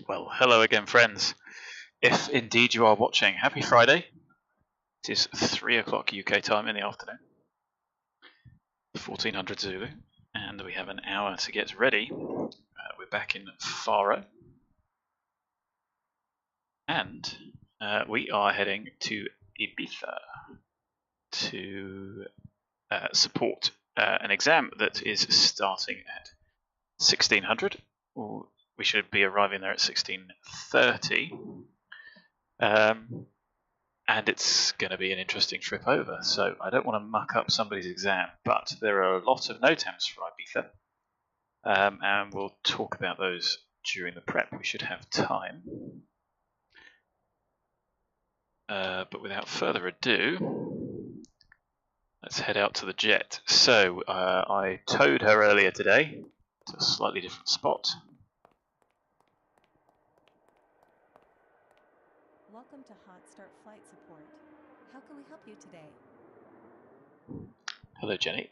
Well, hello again, friends. If indeed you are watching, happy Friday. It is 3 o'clock UK time in the afternoon, 1400 Zulu, and we have an hour to get ready. We're back in Faro, and we are heading to Ibiza to support an exam that is starting at 1600. We should be arriving there at 1630. And it's going to be an interesting trip over, so I don't want to muck up somebody's exam, but there are a lot of NOTAMs for Ibiza, and we'll talk about those during the prep. We should have time. But without further ado, let's head out to the jet. So I towed her earlier today to a slightly different spot. Welcome to Hot Start Flight Support. How can we help you today? Hello, Jenny.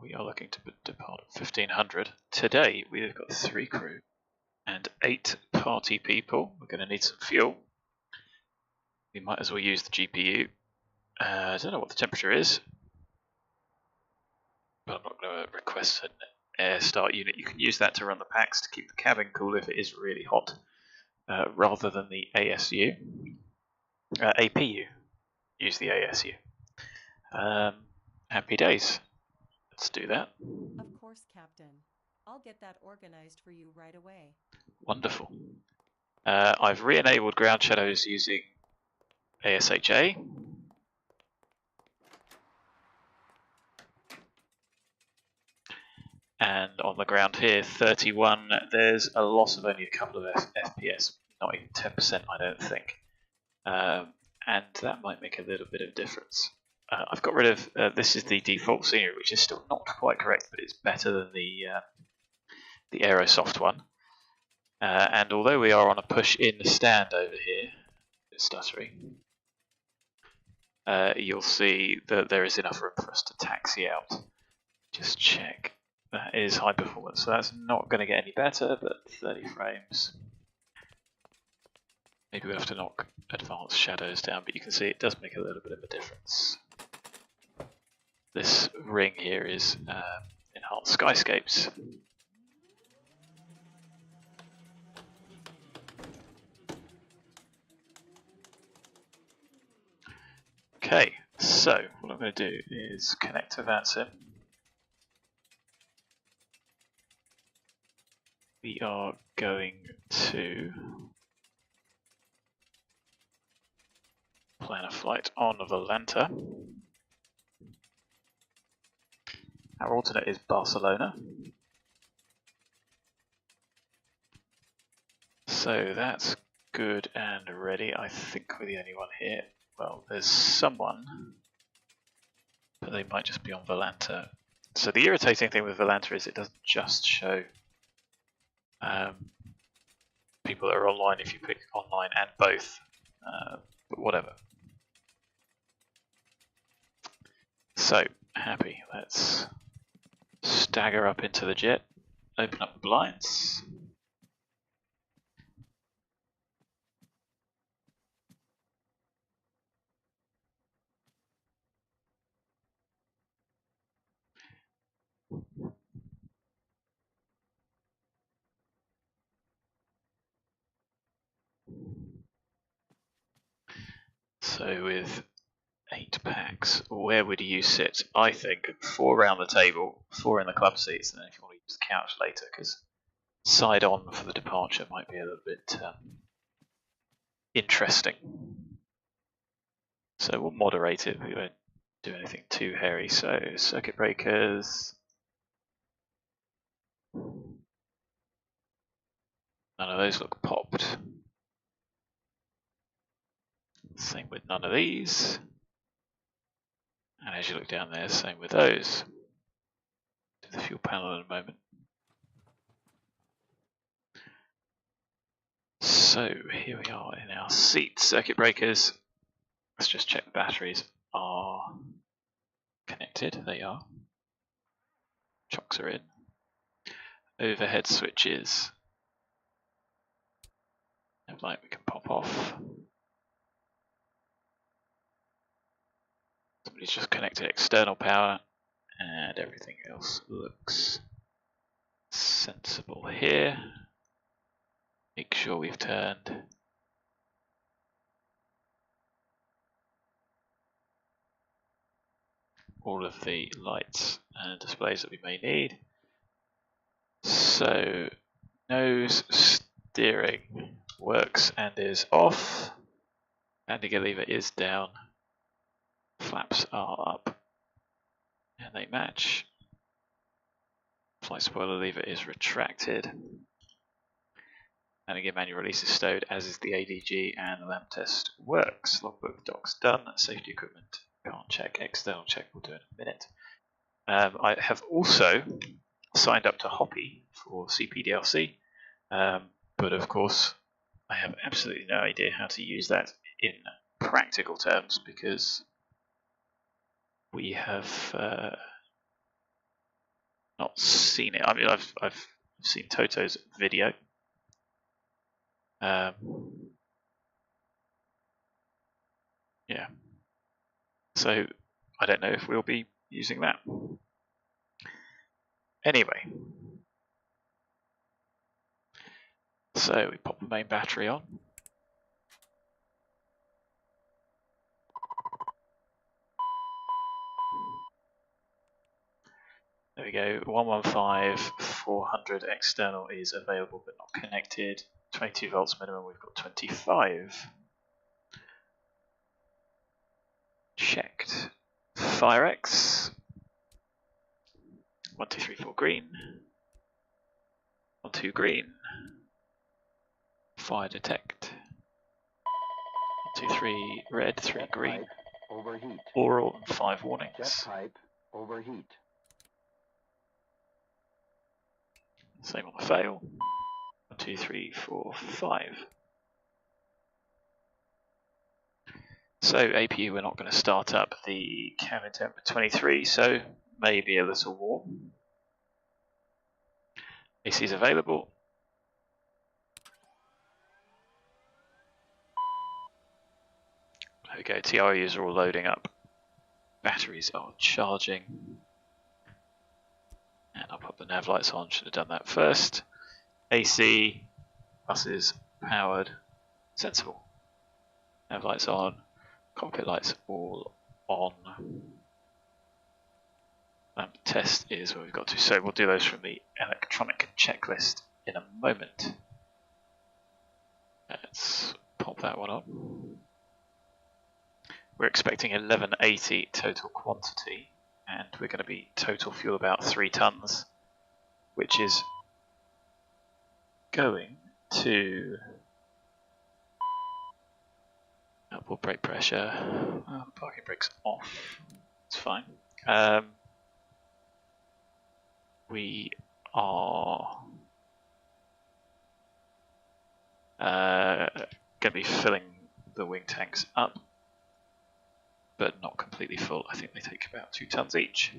We are looking to depart at 1500. Today we have got 3 crew and 8 party people. We're going to need some fuel. We might as well use the GPU. I don't know what the temperature is, but I'm not going to request an air start unit. You can use that to run the packs to keep the cabin cool if it is really hot. Rather than the ASU, APU, use the ASU. Happy days. Let's do that. Of course, Captain. I'll get that organized for you right away. Wonderful. I've re-enabled ground shadows using ASHA. And on the ground here, 31, there's a loss of only a couple of FPS, not even 10%, I don't think. And that might make a little bit of difference. I've got rid of, this is the default scenery, which is still not quite correct, but it's better than the Aerosoft one. And although we are on a push-in stand over here, it's stuttering, you'll see that there is enough room for us to taxi out. Just check. That is high performance, so that's not going to get any better, but 30 frames. Maybe we'll have to knock advanced shadows down, but you can see it does make a little bit of a difference. This ring here is enhanced skyscapes. Okay, so what I'm going to do is connect to VATSIM. We are going to plan a flight on Volanta. Our alternate is Barcelona. So that's good and ready. I think we're the only one here. Well, there's someone, but they might just be on Volanta. So the irritating thing with Volanta is it doesn't just show people that are online if you pick online and both, but whatever. So, happy. Let's stagger up into the jet, open up the blinds. So with 8 packs, where would you sit? I think 4 around the table, 4 in the club seats, and then if you want to use the couch later, because side on for the departure might be a little bit interesting. So we'll moderate it, we won't do anything too hairy. So circuit breakers, none of those look popped. Same with none of these. And as you look down there, same with those. To the fuel panel in a moment. So here we are in our seat. Circuit breakers. Let's just check the batteries are connected. They are. Chocks are in. Overhead switches And light we can pop off. Somebody's just connected external power, and everything else looks sensible here. Make sure we've turned all of the lights and displays that we may need. So nose steering works and is off. Landing lever is down. Flaps are up and they match. Flight spoiler lever is retracted. Landing gear manual release is stowed, as is the ADG, and the lamp test works. Logbook docs done. Safety equipment can't check. External check we'll do in a minute. I have also signed up to Hoppy for CPDLC, but of course I have absolutely no idea how to use that in practical terms because we have not seen it. I mean, I've seen Toto's video. Yeah. So I don't know if we'll be using that. Anyway, so we pop the main battery on. There we go, 115, 400 external is available but not connected. 22 volts minimum, we've got 25. Checked. FireX. 1, 2, 3, 4 green. 1, 2 green. Fire detect. 1, 2, 3 red, 3 green. Overheat. Oral and 5 warnings. Jet pipe overheat. Same on the fail. 1, 2, 3, 4, 5. So APU we're not going to start up. The cabin temp 23, so maybe a little warm. AC is available. There we go, TRUs are all loading up. Batteries are charging. And I'll put the nav lights on, should have done that first. AC, buses powered, sensible. Nav lights on, cockpit lights all on. Lamp test is where we've got to, so we'll do those from the electronic checklist in a moment. Let's pop that one on. We're expecting 1180 total quantity, and we're going to be total fuel about 3 tons, which is going to upward brake pressure. Oh, the parking brake's off. It's fine. We are going to be filling the wing tanks up, but not completely full. I think they take about 2 tons each.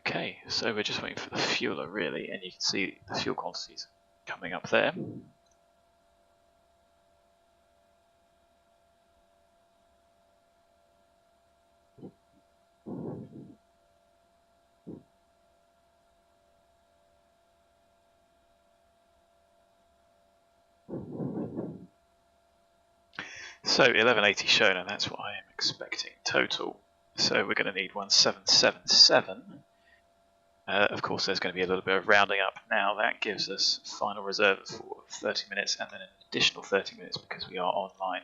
Okay, so we're just waiting for the fueler really, and you can see the fuel quantities coming up there. So 1180 shown, and that's what I am expecting total. So we're going to need 1777. Of course, there's going to be a little bit of rounding up now. That gives us final reserve for 30 minutes and then an additional 30 minutes because we are online.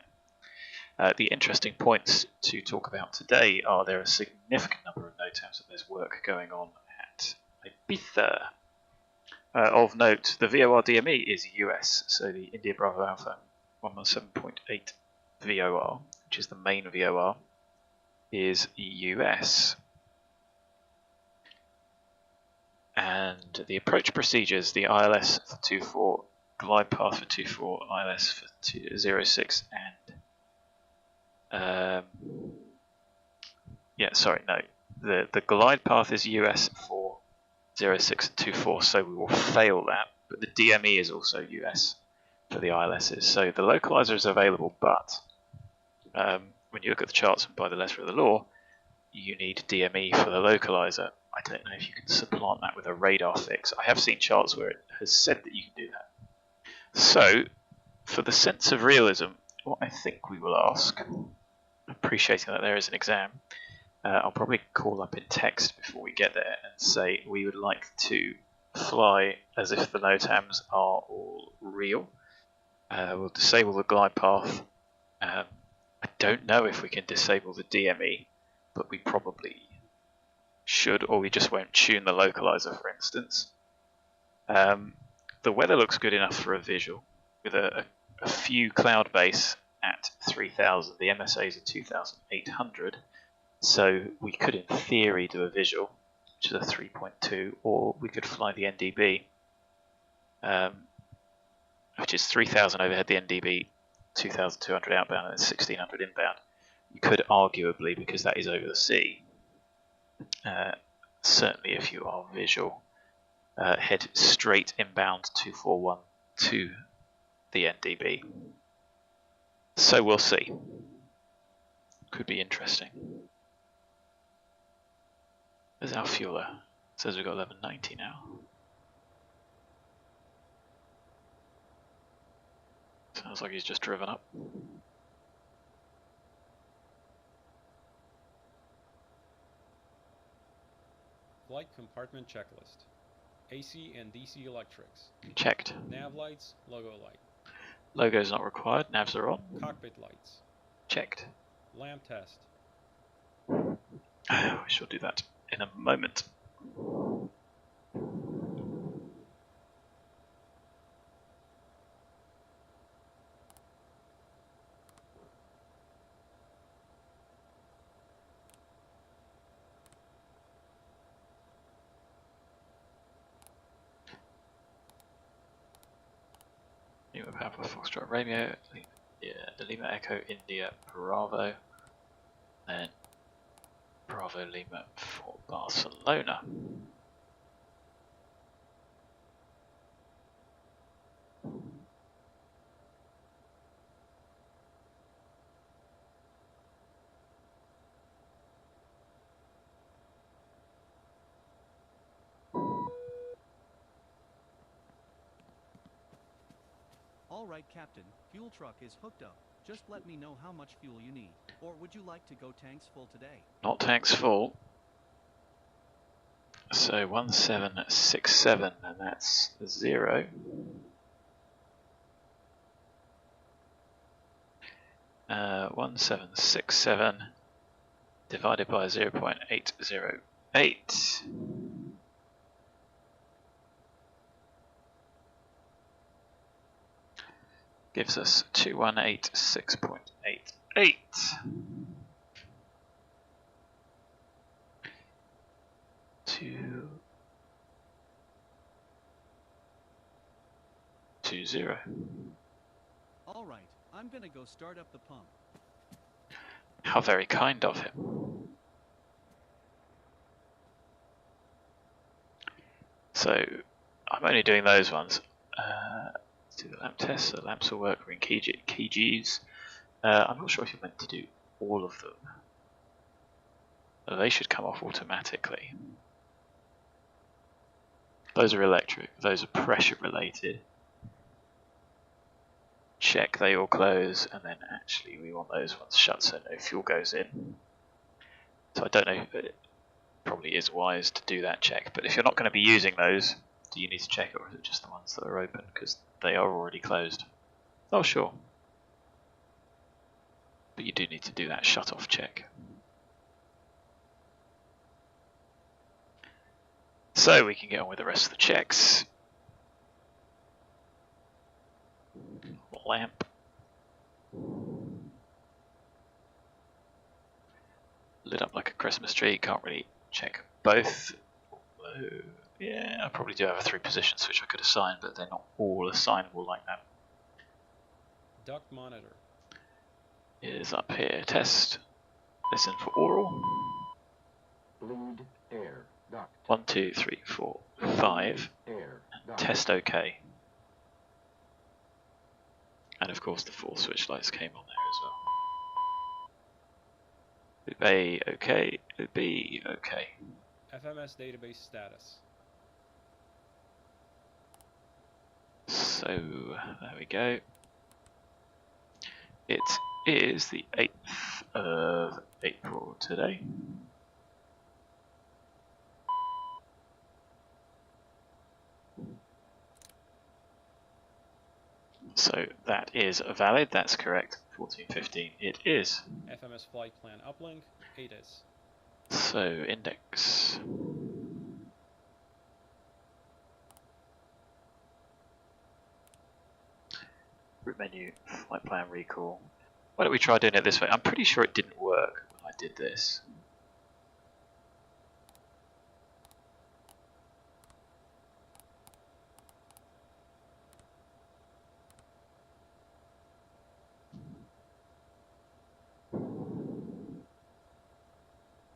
The interesting points to talk about today are there are a significant number of NOTAMs and there's work going on at Ibiza. Of note, the VOR DME is US, so the India Bravo Alpha 117.8 VOR, which is the main VOR, is US. And the approach procedures, the ILS for 24, glide path for 24, ILS for 06, Yeah, sorry, no. The glide path is US for 06 and 24, so we will fail that. But the DME is also US for the ILSs. So the localizer is available, but when you look at the charts and by the letter of the law, you need DME for the localizer. I don't know if you can supplant that with a radar fix. I have seen charts where it has said that you can do that. So, for the sense of realism, what I think we will ask, appreciating that there is an exam, I'll probably call up in text before we get there and say we would like to fly as if the NOTAMs are all real. We'll disable the glide path. I don't know if we can disable the DME, but we probably should, or we just won't tune the localizer, for instance. The weather looks good enough for a visual, with a few cloud base at 3000. The MSAs are 2800, so we could in theory do a visual, which is a 3.2, or we could fly the NDB, which is 3000 overhead the NDB, 2200 outbound, and then 1600 inbound. You could arguably, because that is over the sea, certainly if you are visual, head straight inbound 241 to the NDB. So we'll see. Could be interesting. There's our fueler. Says we've got 1190 now. Sounds like he's just driven up. Flight compartment checklist. AC and DC electrics. Checked. Nav lights, logo light. Logo's not required, navs are on. Cockpit lights. Checked. Lamp test. We shall do that in a moment. Lima Papa Foxtrot Romeo, the Lima Echo India Bravo, then Bravo Lima for Barcelona. All right, Captain. Fuel truck is hooked up. Just let me know how much fuel you need. Or would you like to go tanks full today? Not tanks full. So 1767, and that's 0. Uh, 1767 divided by 0.808. Gives us 2186.88. Two zero. All right, I'm gonna go start up the pump. How very kind of him. So I'm only doing those ones. Let's do the lamp test. The lamps will work. We're in keyGs. I'm not sure if you're meant to do all of them. They should come off automatically. Those are electric. Those are pressure related. Check they all close, and then actually we want those ones shut so no fuel goes in. So I don't know if it probably is wise to do that check, but if you're not going to be using those, do you need to check it, or is it just the ones that are open because they are already closed? Oh sure, but you do need to do that shut off check. So we can get on with the rest of the checks. Lamp. Lit up like a Christmas tree. Can't really check both. Yeah, I probably do have a 3 position switch I could assign, but they're not all assignable like that. Duct monitor. is up here. Test. Listen for oral. Bleed air duct. 1, 2, 3, 4, 5. Air duct. Test OK. And of course the 4 switch lights came on there as well. Loop A, OK. Loop B, OK. FMS database status. So, there we go. It is the 8th of April today. So that is valid, that's correct. 1415 it is. FMS flight plan uplink. ATIS. So index. Root menu, flight plan recall. Why don't we try doing it this way? I'm pretty sure it didn't work when I did this.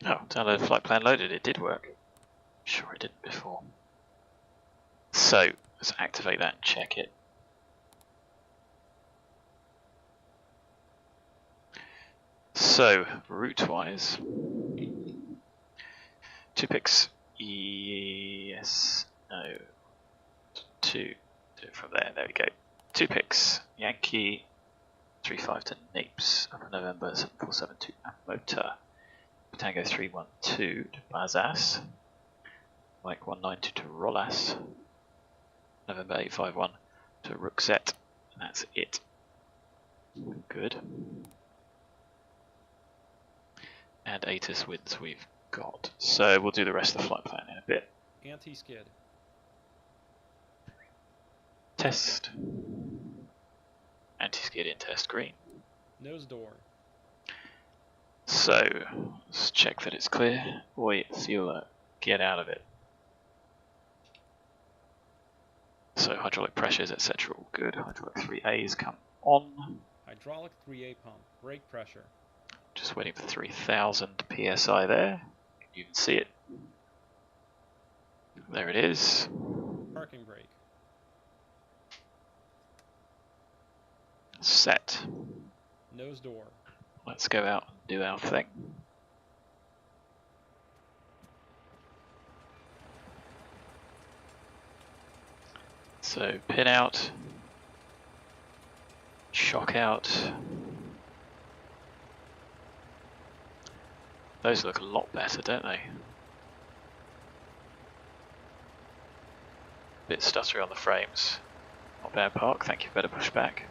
Oh, download flight plan loaded, it did work. Sure it didn't before. So, let's activate that and check it. So, route-wise, TUPIX, yes, no, 2, do it from there, there we go. TUPIX, Yankee, 35 to NAPES, Upper November 747 to AMOTA, Tango 312 to BAZAS, Mike 192 to ROLAS, November 851 to RUXET, and that's it. Good. And ATIS wins we've got. So we'll do the rest of the flight plan in a bit. Anti-skid. Test. Anti-skid in test green. Nose door. So let's check that it's clear. Boy, fueler, get out of it. So hydraulic pressures, etc. all good. Hydraulic 3A's come on. Hydraulic 3A pump. Brake pressure. Just waiting for 3000 psi there. You can see it. There it is. Parking brake. Set. Nose door. Let's go out and do our thing. So pin out. Shock out. Those look a lot better, don't they? Bit stuttery on the frames. Not bad, Park. Thank you. Better push back.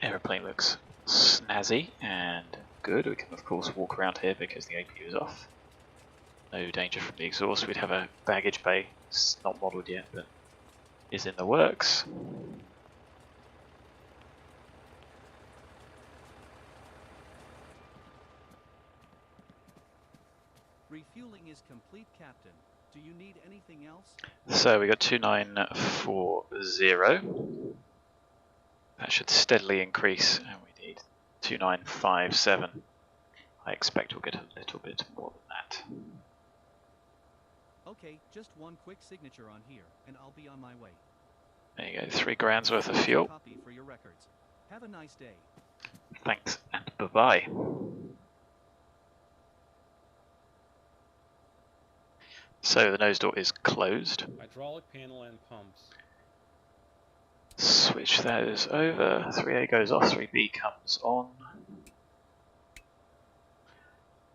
Aeroplane looks snazzy and good. We can of course walk around here because the APU is off. No danger from the exhaust. We'd have a baggage bay. It's not modelled yet, but is in the works. Refueling is complete, Captain. Do you need anything else? So we got 2940. That should steadily increase, and we need 2957. I expect we'll get a little bit more than that. Okay, just one quick signature on here, and I'll be on my way. There you go, 3 grand's worth of fuel. Copy for your records. Have a nice day. Thanks, and bye-bye. So the nose door is closed. Hydraulic panel and pumps. Switch those over. 3A goes off, 3B comes on.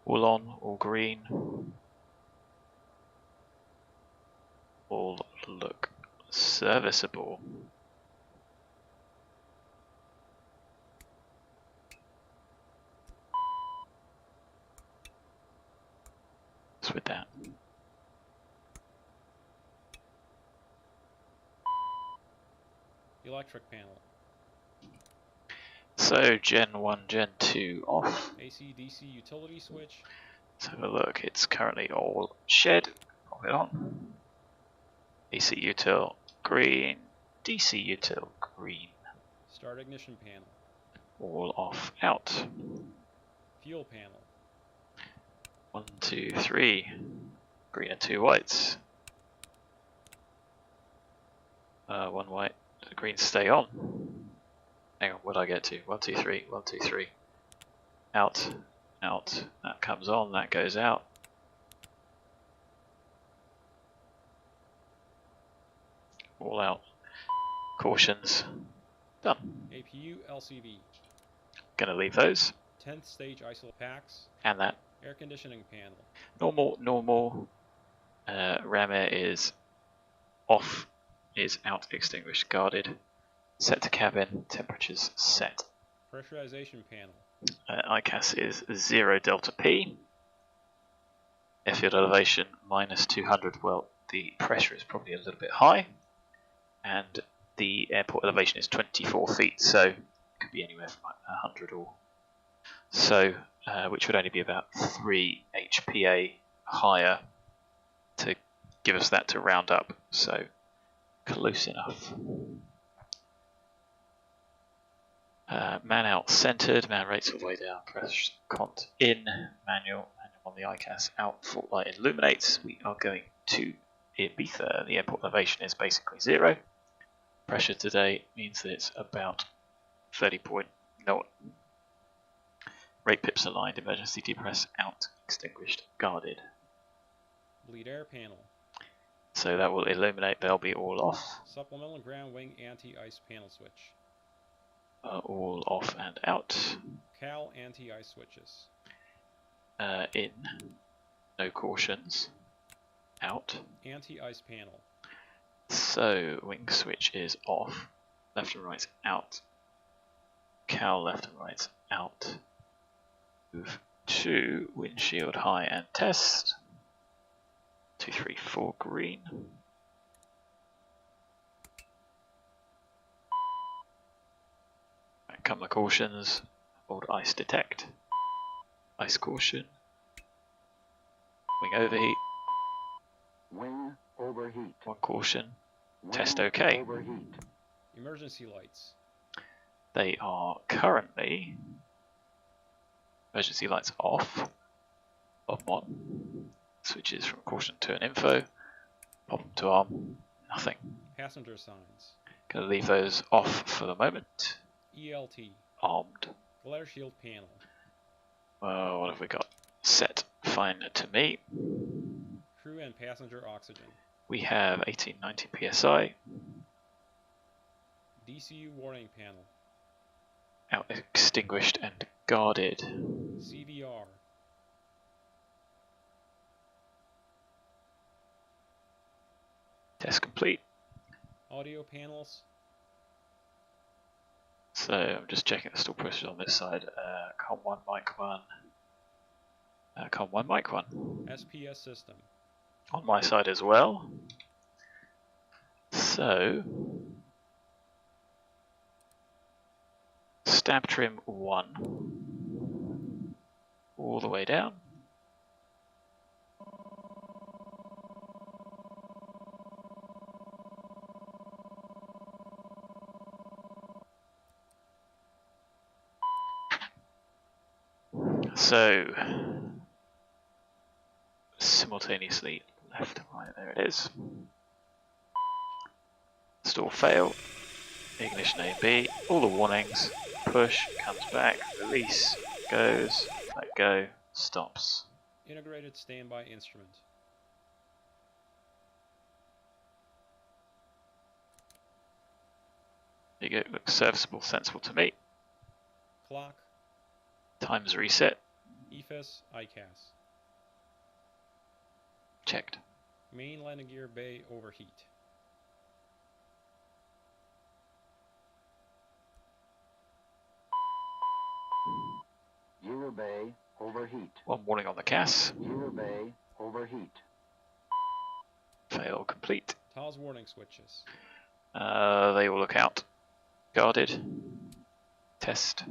All on, all green. All look serviceable. with that. Electric panel. So Gen 1, Gen 2 off. AC DC utility switch. Let's have a look. It's currently all shed. Pop it on. AC util green. DC util green. Start ignition panel. All off out. Fuel panel. 1, 2, 3. Green and 2 whites. 1 white. The green stay on. Hang on, what did I get to? 1, 2, 3. 1, 2, 3. Out. Out. That comes on. That goes out. All out. Cautions. Done. APU LCD. Gonna leave those. 10th stage ISO packs. And that. Air conditioning panel. Normal. Ram air is off. Is out, extinguished, guarded. Set to cabin. Temperatures set. Pressurization panel. ICAS is 0 delta P. Airfield elevation minus 200. Well, the pressure is probably a little bit high. And the airport elevation is 24 feet, so it could be anywhere from like 100 or so, which would only be about 3 HPA higher to give us that to round up, so close enough. Man out centered, man rates all the way down, press cont in, manual on the ICAS out, fault light illuminates. We are going to Ibiza. The airport elevation is basically 0. Pressure today means that it's about 30.0. Rate pips aligned, emergency depress out, extinguished, guarded. Bleed air panel. So that will illuminate, they'll be all off. Supplemental ground wing anti-ice panel switch. All off and out. Cal anti-ice switches. In. No cautions. Out. Anti-ice panel. So wing switch is off. Left and right out. Cal left and right out. Move to windshield high and test. 2, 3, 4 green. Right, come the cautions. Old ice detect. Ice caution. Wing overheat. Wing overheat. 1 caution. Wing Test OK. Overheat. Emergency lights. They are currently emergency lights off. Bottom on. Switches from caution to an info. Pop them to arm. Nothing. Passenger signs. Gonna leave those off for the moment. ELT. Armed. Glare shield panel. Well, what have we got? Set. Fine to me. Crew and passenger oxygen. We have 1890 psi. DCU warning panel. Out, extinguished and guarded. CVR. Test complete. Audio panels. So I'm just checking the stall pressures on this side. Com 1, mic 1. Com 1, mic 1. SPS system. On my side as well. So stab trim 1 all the way down. So simultaneously left and right, there it is. Stall fail, ignition A and B, all the warnings, push, comes back, release, goes, let go, stops. Integrated standby instrument. There you go, looks serviceable, sensible to me. Clock. Times reset, EFIS ICAS. checked. Main landing gear bay overheat. Gear bay overheat. One warning on the CAS. Gear bay overheat. Fail complete. TOS warning switches. They will look out. Guarded. Test.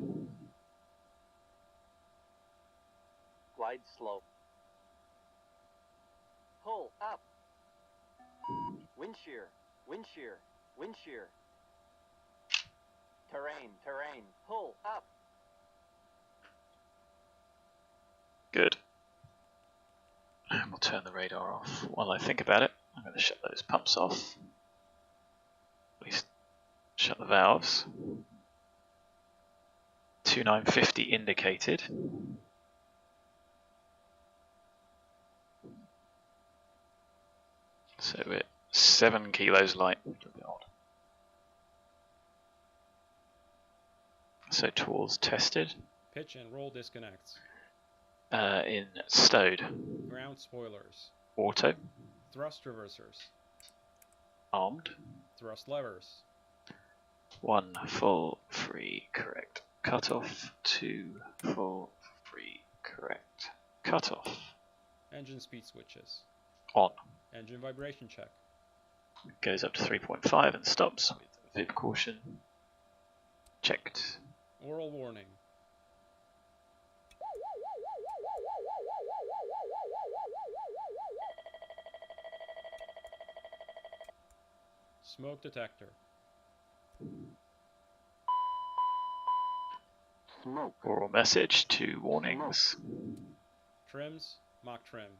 Glide slope. Pull up. Wind shear, wind shear, wind shear. Terrain, terrain, pull up. Good. And we'll turn the radar off. While I think about it, I'm going to shut those pumps off. At least shut the valves. 2950 indicated. So we're 7 kilos light. A little bit odd. So tools tested. Pitch and roll disconnects. In stowed. Ground spoilers. Auto. Thrust reversers. Armed. Thrust levers. 1 full free correct. Cut off. 2 full free correct. Cut off. Engine speed switches. On. Engine vibration check. Goes up to 3.5 and stops with vib caution. Checked. Oral warning. Smoke detector. Smoke. Oral message, 2 warnings. Trims. Mach trim.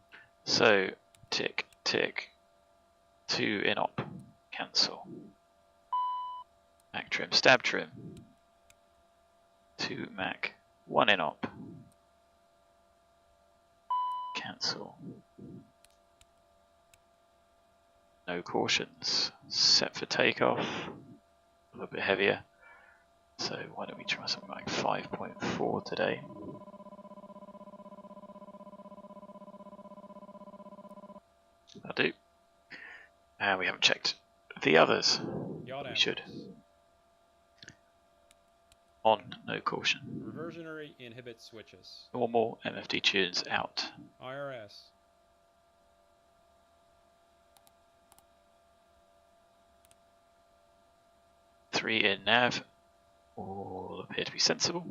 So, tick, tick. 2 in op. Cancel. Mac trim, stab trim. 2 Mac. 1 in op. Cancel. No cautions. Set for takeoff. A little bit heavier. So why don't we try something like 5.4 today. That'll do. And we haven't checked the others. Yacht We should. angles. On, no caution. Reversionary inhibit switches. Normal MFD tunes out. IRS. Three in nav. All appear to be sensible.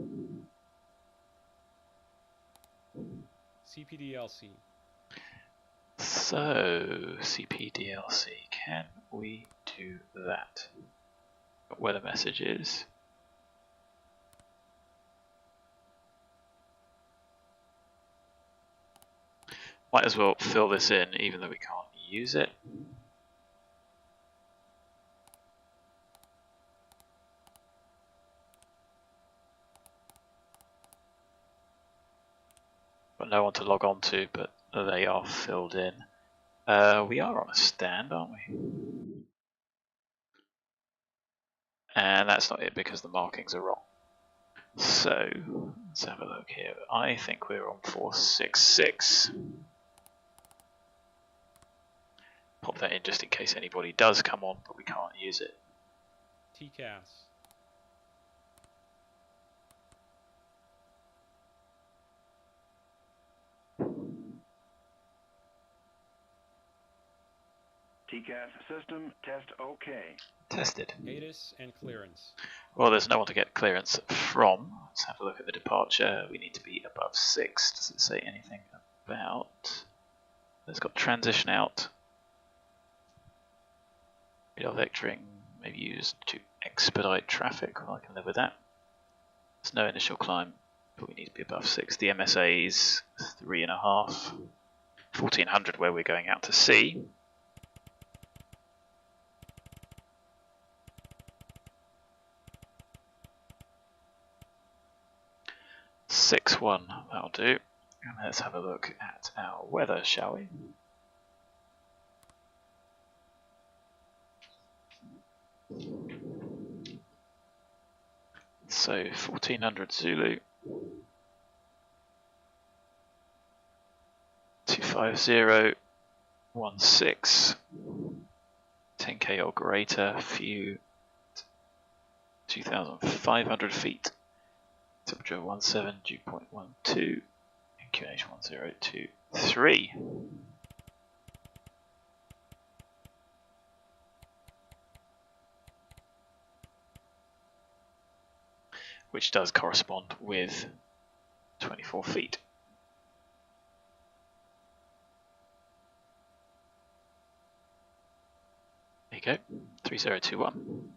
CPDLC. So, CPDLC, can we do that? Where the message is. Might as well fill this in even though we can't use it. Got no one to log on to, but they are filled in. We are on a stand, aren't we? And that's not it because the markings are wrong. So, let's have a look here. I think we're on 466. Pop that in just in case anybody does come on, but we can't use it. TCAS. TCAS system test OK. Tested. ATIS and clearance. Well, there's no one to get clearance from. Let's have a look at the departure. We need to be above 6. Does it say anything about? It's got transition out. Radar vectoring may be used to expedite traffic. Well, I can live with that. There's no initial climb, but we need to be above 6. The MSA is 3.5. 1400 where we're going out to sea. Six one, that'll do. And let's have a look at our weather, shall we? So 1400 Zulu, 250 16, 10k or greater, few 2,500 feet. Temperature 17, dew point 12, QH1023. Which does correspond with 24 feet. There you go, 3021.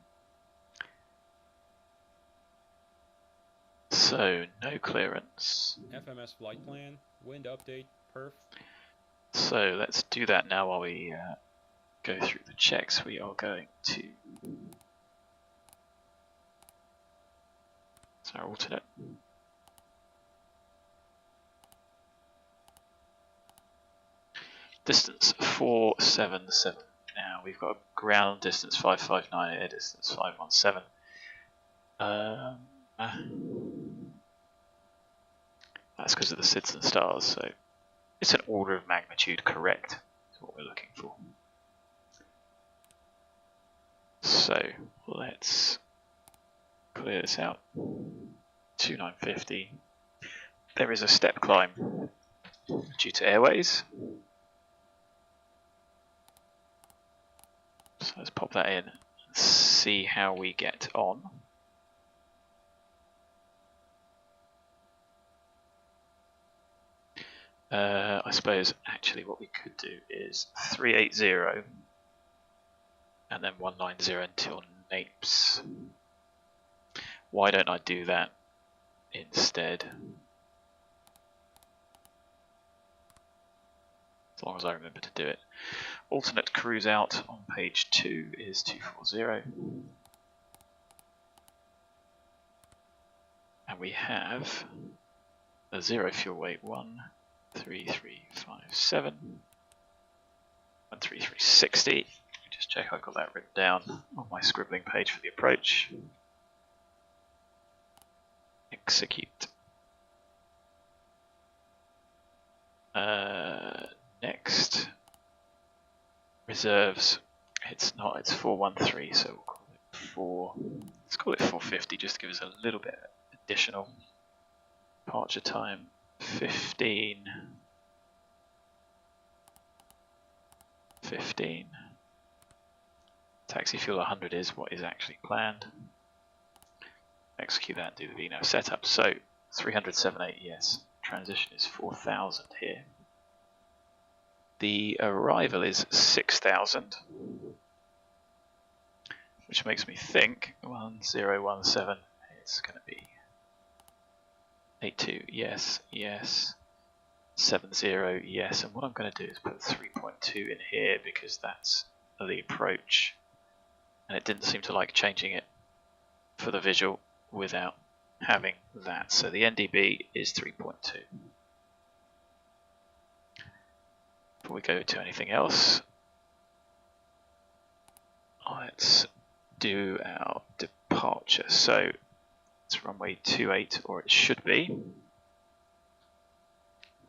So, no clearance. FMS flight plan, wind update, perf. So, let's do that now while we go through the checks. We are going to... It's our alternate. Distance 477. Now we've got a ground distance 559, air distance 517. That's because of the SIDS and stars, so it's an order of magnitude correct, is what we're looking for. So let's clear this out. 2950. There is a step climb due to airways. So let's pop that in and see how we get on. I suppose actually what we could do is 380 and then 190 until NAPES. Why don't I do that instead? As long as I remember to do it. Alternate cruise out on page 2 is 240. And we have a 0 fuel weight 13357. 13360. Just check I've got that written down on my scribbling page for the approach. Execute. Next. Reserves. It's not, it's 413, so we'll call it 4. Let's call it 450 just to give us a little bit additional. Departure time 15. Taxi fuel 100 is what is actually planned. Execute that and do the VNAV setup. So 378, yes. Transition is 4000 here. The arrival is 6000, which makes me think 1017 is going to be 82, yes, yes, 70, yes, and what I'm going to do is put 3.2 in here because that's the approach, and it didn't seem to like changing it for the visual without having that, so the NDB is 3.2. Before we go to anything else, let's do our departure. So it's runway 28, or it should be.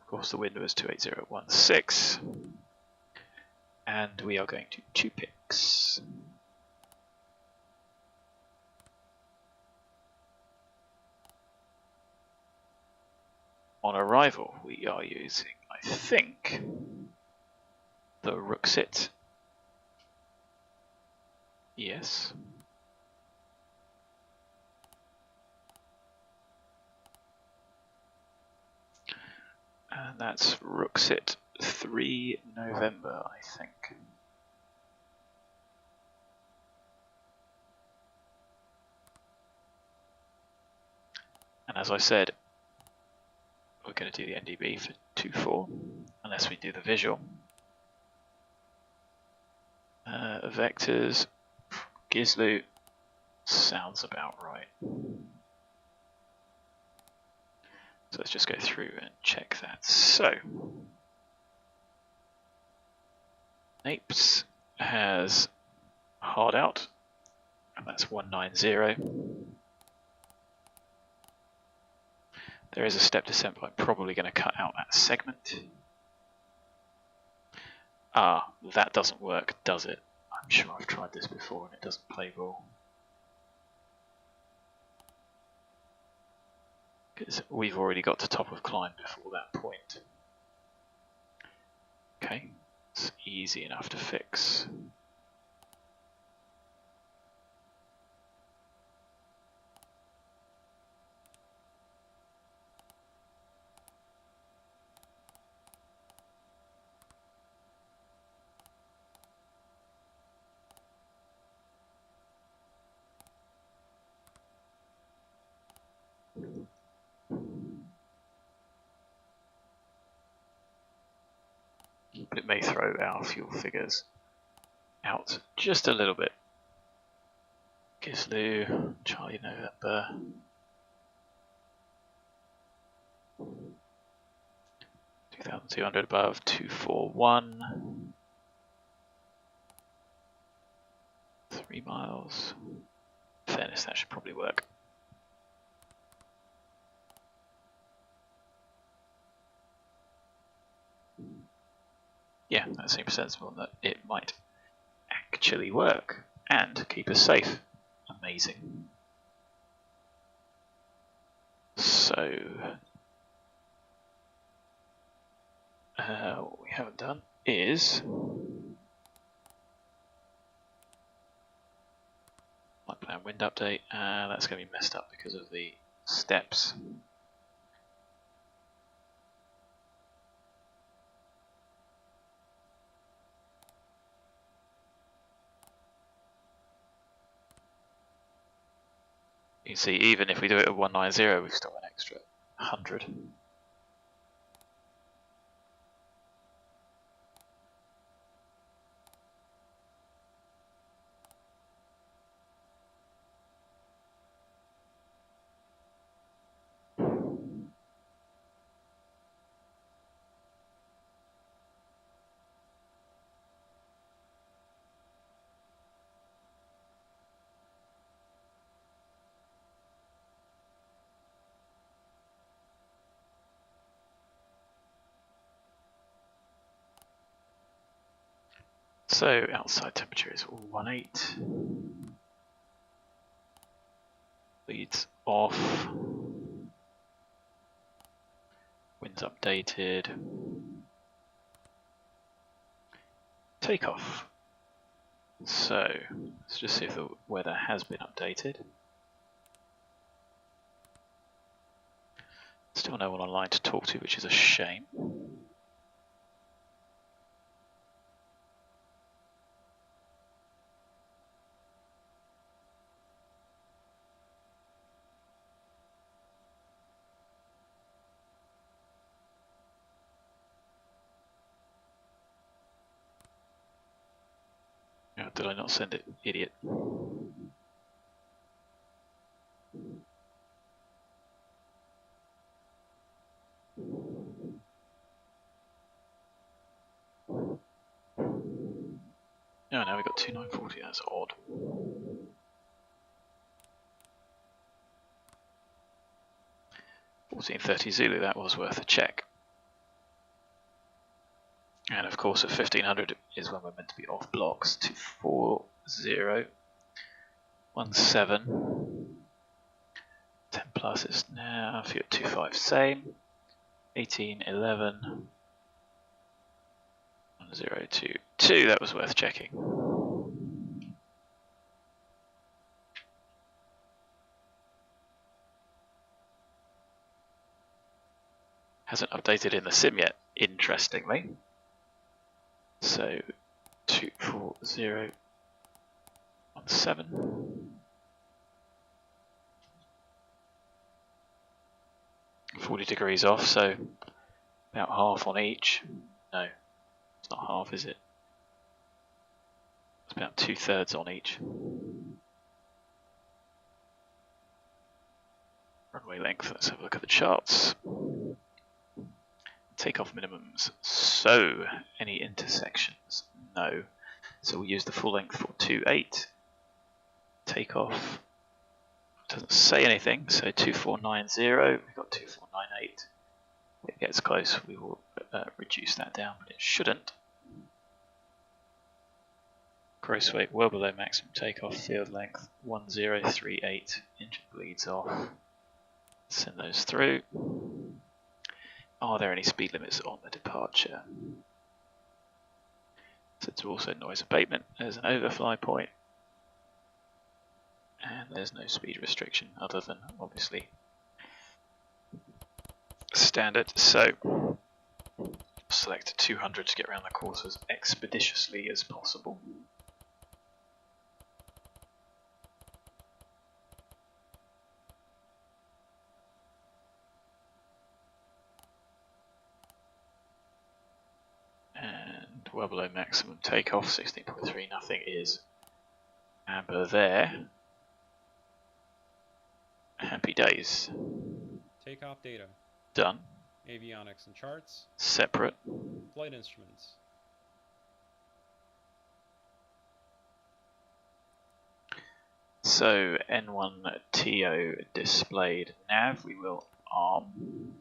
Of course, the wind was 28016, and we are going to TUPIX. On arrival, we are using, I think, the RUXET. Yes. And that's RUXET 3 November, I think. And as I said, we're going to do the NDB for 24, unless we do the visual. Vectors, Gizlu, sounds about right. So let's just go through and check that. So, NAPES has hard out, and that's 190. There is a step descent, but I'm probably going to cut out that segment. Ah, that doesn't work, does it? I'm sure I've tried this before and it doesn't play ball. because we've already got to top of climb before that point. Okay, it's easy enough to fix. But it may throw our fuel figures out just a little bit. Gislu, Charlie November. $2,200 above, 241. 3 miles. In fairness, that should probably work. Yeah, that seems sensible, that it might actually work and keep us safe. Amazing. So, what we haven't done is flight plan wind update, and that's going to be messed up because of the steps. You can see even if we do it at 190, we've still got an extra 100. So outside temperature is 18. Leads off. Winds updated. Takeoff. So let's just see if the weather has been updated. Still no one online to talk to, which is a shame. Oh, did I not send it, idiot? Oh, now we've got 2940, that's odd. $14.30 Zulu, that was worth a check. And of course at 1500 is when we're meant to be off blocks. 24017. 10 plus is now, if you're at 25, same. 1811. 1022, that was worth checking. Hasn't updated in the sim yet, interestingly. So 24017. 40 degrees off, so about half on each. No, it's not half, is it? It's about 2/3 on each. Runway length, let's have a look at the charts. Takeoff minimums. So, any intersections? No. So we use the full length for 28. Takeoff doesn't say anything, so 2490. We've got 2498. If it gets close, we will reduce that down, but it shouldn't. Gross weight well below maximum takeoff. Field length 1038. Engine bleeds off. Send those through. Are there any speed limits on the departure? So it's also noise abatement. There's an overfly point. And there's no speed restriction other than obviously standard. So select 200 to get around the course as expeditiously as possible. And well below maximum takeoff, 16.3, nothing is amber there. Happy days. Takeoff data. Done. Avionics and charts. Separate. Flight instruments. So N1TO displayed nav, we will arm.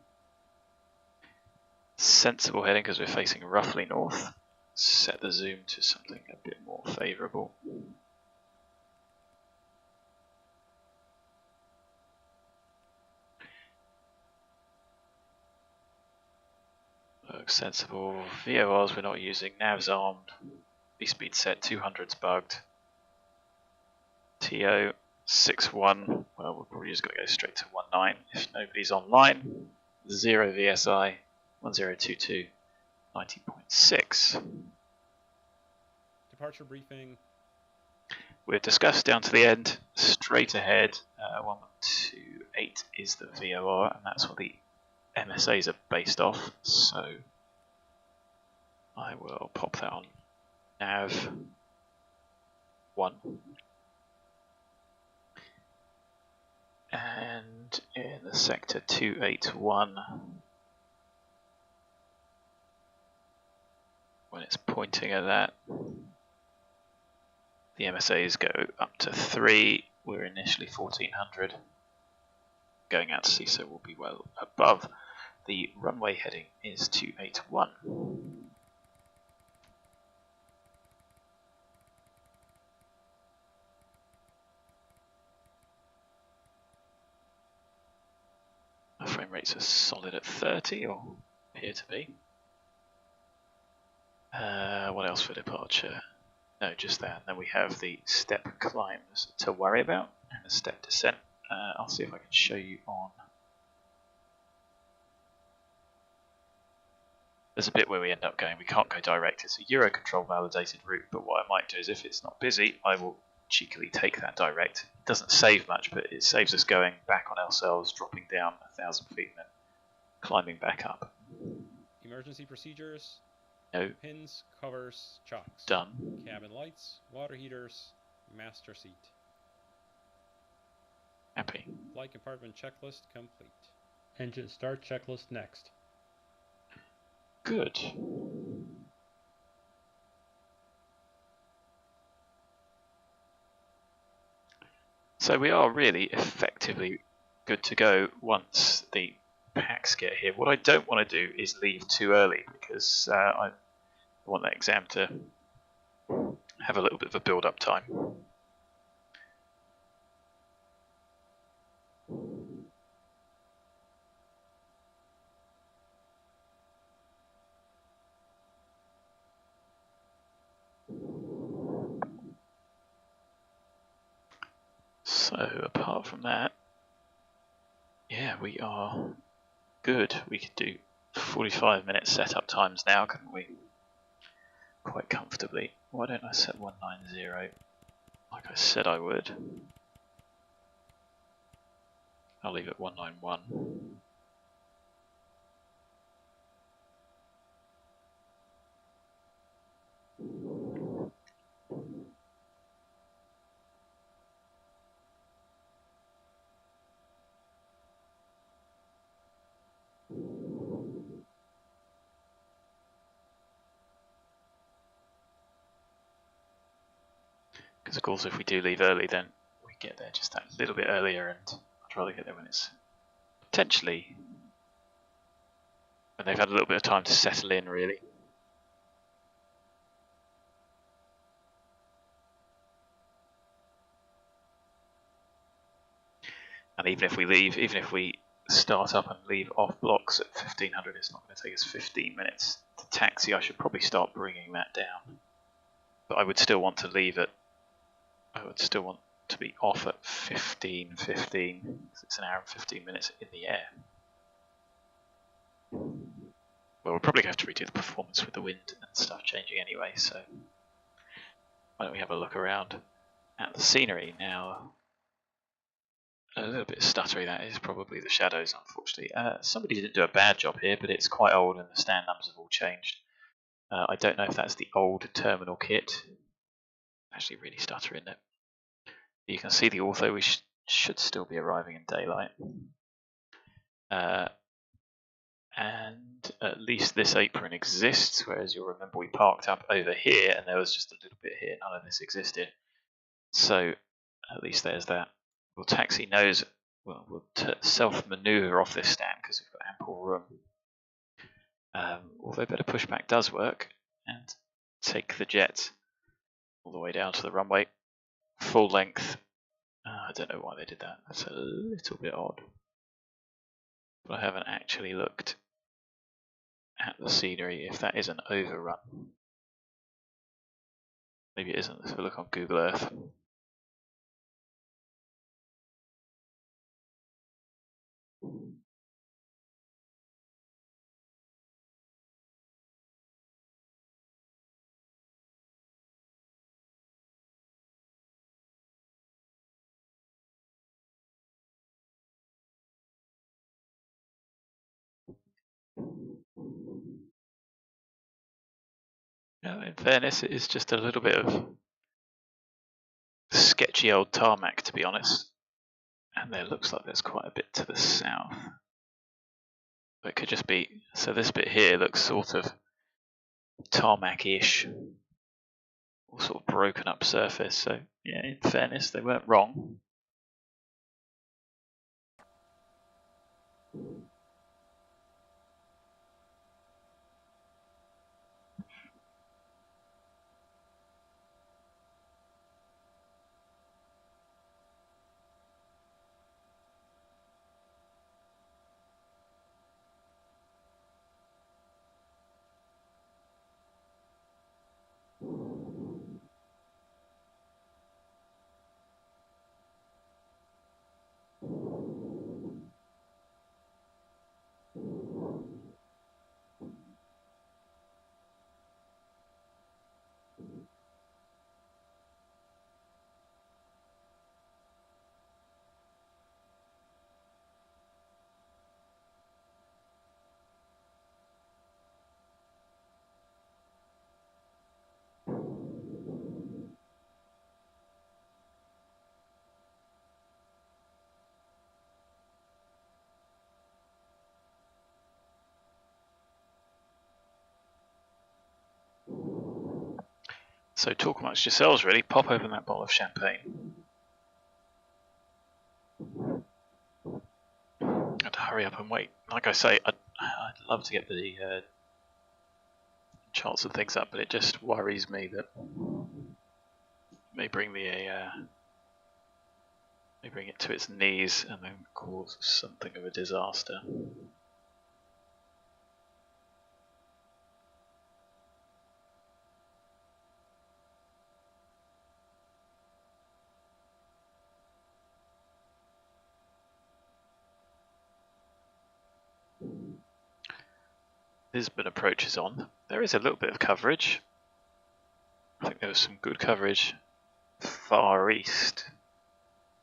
Sensible heading because we're facing roughly north. Set the zoom to something a bit more favourable. Looks sensible. VORs we're not using. Nav's armed. V-speed set. 200's bugged. TO 6.1. Well, we're probably just going to go straight to 1.9 if nobody's online. 0 VSI. 1022. 90.6. Departure briefing. We've discussed down to the end. Straight ahead. 128 is the VOR, and that's what the MSAs are based off. So I will pop that on nav 1. And in the sector 281, when it's pointing at that, the MSAs go up to 3. We're initially 1400. Going out to sea, so we'll be well above. The runway heading is 281. Our frame rates are solid at 30, or appear to be. What else for departure? No, just that. And then we have the step climbs to worry about, and the step descent. I'll see if I can show you on. There's a bit where we end up going, we can't go direct. It's a Eurocontrol validated route, but what I might do is if it's not busy, I will cheekily take that direct. It doesn't save much, but it saves us going back on ourselves, dropping down 1,000 feet and then climbing back up. Emergency procedures. No. Pins, covers, chocks. Done. Cabin lights, water heaters, master seat. Happy. Flight compartment checklist complete. Engine start checklist next. Good. So we are really effectively good to go once the packs get here. What I don't want to do is leave too early because I want that exam to have a little bit of a build-up time. So apart from that, yeah, we are good. We could do 45-minute setup times now, couldn't we? Quite comfortably. Why don't I set 190 like I said I would? I'll leave it 191. Because of course if we do leave early then we get there just that little bit earlier, and I'd rather get there when it's potentially when they've had a little bit of time to settle in really. And even if we leave, even if we start up and leave off blocks at 1500. It's not going to take us 15 minutes to taxi. I should probably start bringing that down. But I would still want to leave it. I would still want to be off at 15:15 because it's an hour and 15 minutes in the air. Well, we'll probably have to redo the performance with the wind and stuff changing anyway, so why don't we have a look around at the scenery now. A little bit stuttery, that is probably the shadows, unfortunately. Somebody didn't do a bad job here, but it's quite old and the stand numbers have all changed. I don't know if that's the old terminal kit. Actually really stuttering it. You can see the Ortho, we should still be arriving in daylight. And at least this apron exists, whereas you'll remember we parked up over here and there was just a little bit here, none of this existed. So at least there's that. Well, taxi knows, well, we'll self-maneuver off this stand because we've got ample room. Although better pushback does work, and take the jet all the way down to the runway, full length. I don't know why they did that, that's a little bit odd. But I haven't actually looked at the scenery if that is an overrun. Maybe it isn't, let's look on Google Earth. Now, in fairness, it is just a little bit of sketchy old tarmac, to be honest. And there looks like there's quite a bit to the south. But it could just be, so this bit here looks sort of tarmac-ish, or sort of broken up surface. So yeah, in fairness, they weren't wrong. So talk amongst yourselves, really. Pop open that bottle of champagne. And hurry up and wait. Like I say, I'd love to get the charts and things up, but it just worries me that it may bring it to its knees and then cause something of a disaster. Lisbon approach is on. There is a little bit of coverage. I think there was some good coverage far east.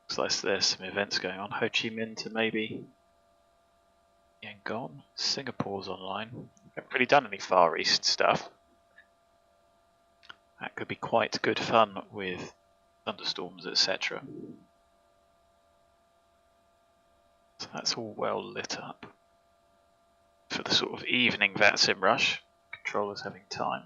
Looks like there's some events going on. Ho Chi Minh to maybe Yangon. Singapore's online. Haven't really done any far east stuff. That could be quite good fun with thunderstorms, etc. So that's all well lit up for the sort of evening VATSIM rush. Controllers having time.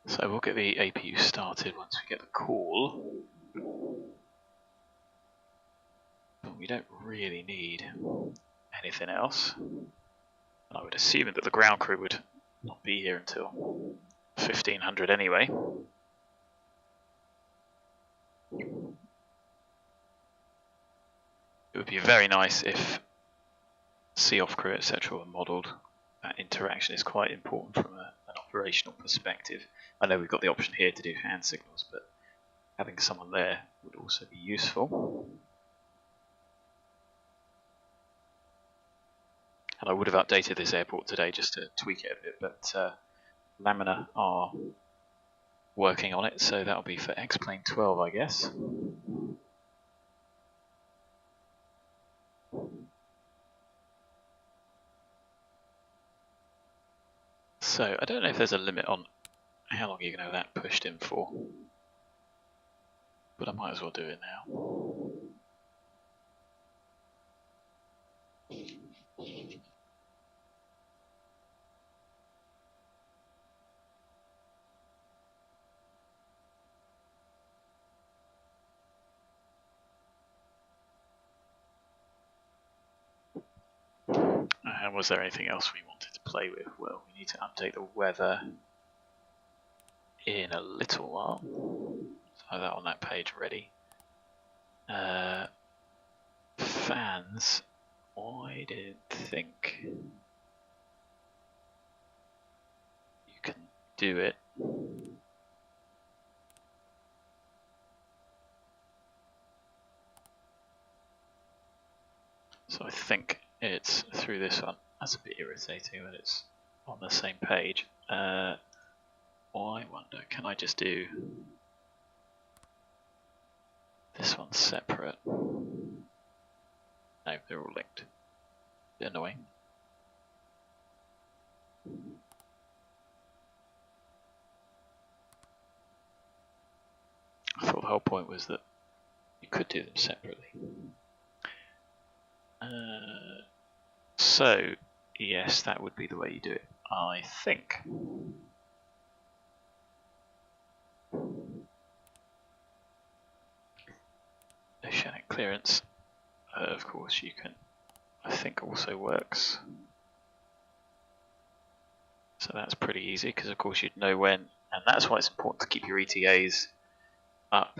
So we'll get the APU started once we get the call. we don't really need anything else. And I would assume that the ground crew would not be here until 1500 anyway. It would be very nice if see-off crew, etc. were modelled. That interaction is quite important from an operational perspective. I know we've got the option here to do hand signals, but having someone there would also be useful. And I would have updated this airport today just to tweak it a bit, but Lamina are working on it, so that'll be for X-Plane 12, I guess. So I don't know if there's a limit on how long you can have that pushed in for, but I might as well do it now. And was there anything else we wanted to play with? Well, we need to update the weather in a little while. So I have that on that page already. Fans, I didn't think you can do it. So I think it's through this one. That's a bit irritating that it's on the same page. I wonder, can I just do this one separate? No, they're all linked. Bit annoying. I thought the whole point was that you could do them separately. So, yes, that would be the way you do it, I think. Oceanic clearance, of course, you can, I think, also works. So that's pretty easy, because of course you'd know when, and that's why it's important to keep your ETAs up.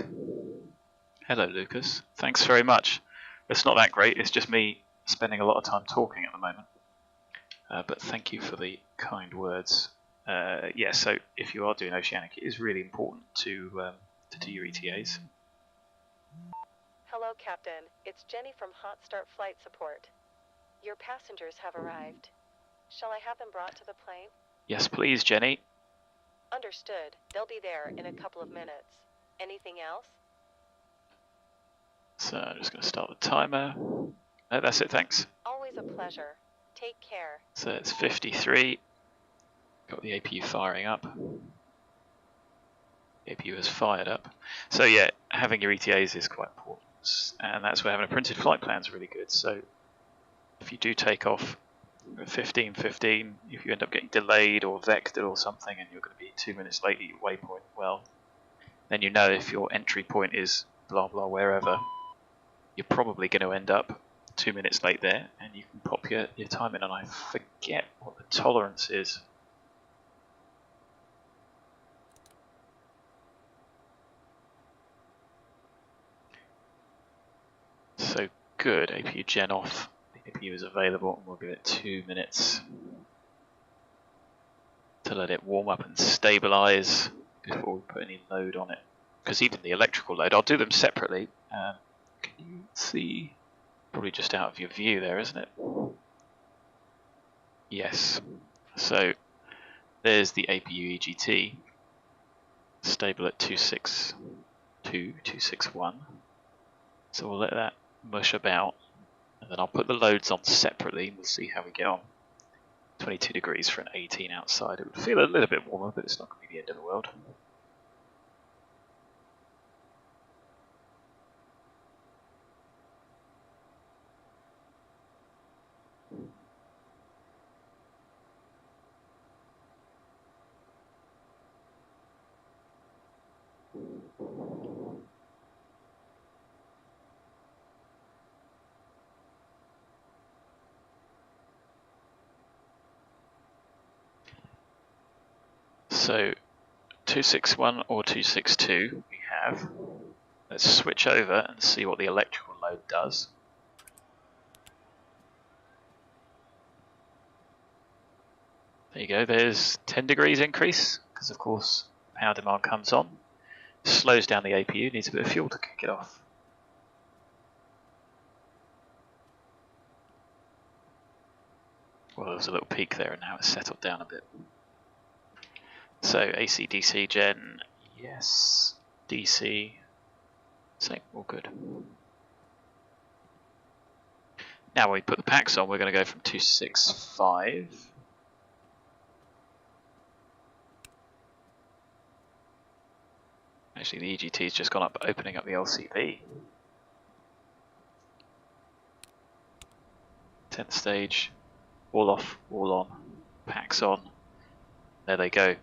Hello, Lucas. Thanks very much. It's not that great, it's just me spending a lot of time talking at the moment. But thank you for the kind words. Yeah, so if you are doing Oceanic, it is really important to do your ETAs. Hello, Captain. It's Jenny from Hot Start Flight Support. Your passengers have arrived. Shall I have them brought to the plane? Yes, please, Jenny. Understood. They'll be there in a couple of minutes. Anything else? So I'm just going to start the timer. No, that's it, thanks. Always a pleasure. Take care. So it's 53. Got the APU firing up. The APU has fired up. So yeah, having your ETAs is quite important. And that's where having a printed flight plan is really good. So if you do take off at 15:15, if you end up getting delayed or vectored or something and you're going to be 2 minutes late at your waypoint, well, then you know if your entry point is blah blah wherever, you're probably going to end up 2 minutes late there, and you can pop your time in. And I forget what the tolerance is. So good, APU gen off. The APU is available, and we'll give it 2 minutes to let it warm up and stabilize before we put any load on it. Because even the electrical load, I'll do them separately. Can you see? Probably just out of your view there, isn't it? Yes. So there's the APU EGT, stable at 262, 261. So we'll let that mush about, and then I'll put the loads on separately, and we'll see how we get on. 22 degrees for an 18 outside. It would feel a little bit warmer, but it's not going to be the end of the world. So 261 or 262 we have. Let's switch over and see what the electrical load does. There you go, there's 10 degrees increase, because of course power demand comes on. Slows down the APU, needs a bit of fuel to kick it off. Well, there was a little peak there and now it's settled down a bit. So AC, DC, gen, yes, DC, same, all good. Now when we put the packs on, we're going to go from 265. Actually, the EGT's just gone up, opening up the LCD. 10th stage, all off, all on, packs on. There they go,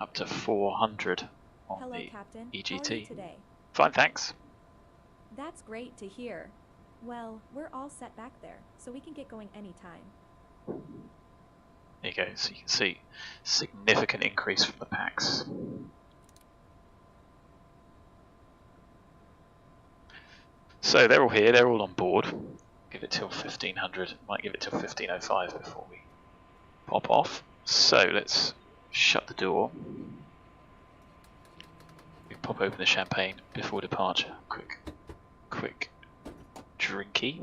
up to 400 on Hello, the Captain. EGT. How are you today? Fine, thanks. That's great to hear. Well, we're all set back there, so we can get going anytime. There you go, so you can see significant increase from the packs. So they're all here, they're all on board. Give it till 1500, might give it till 1505 before we pop off. So let's shut the door. We pop open the champagne before departure. Quick drinky.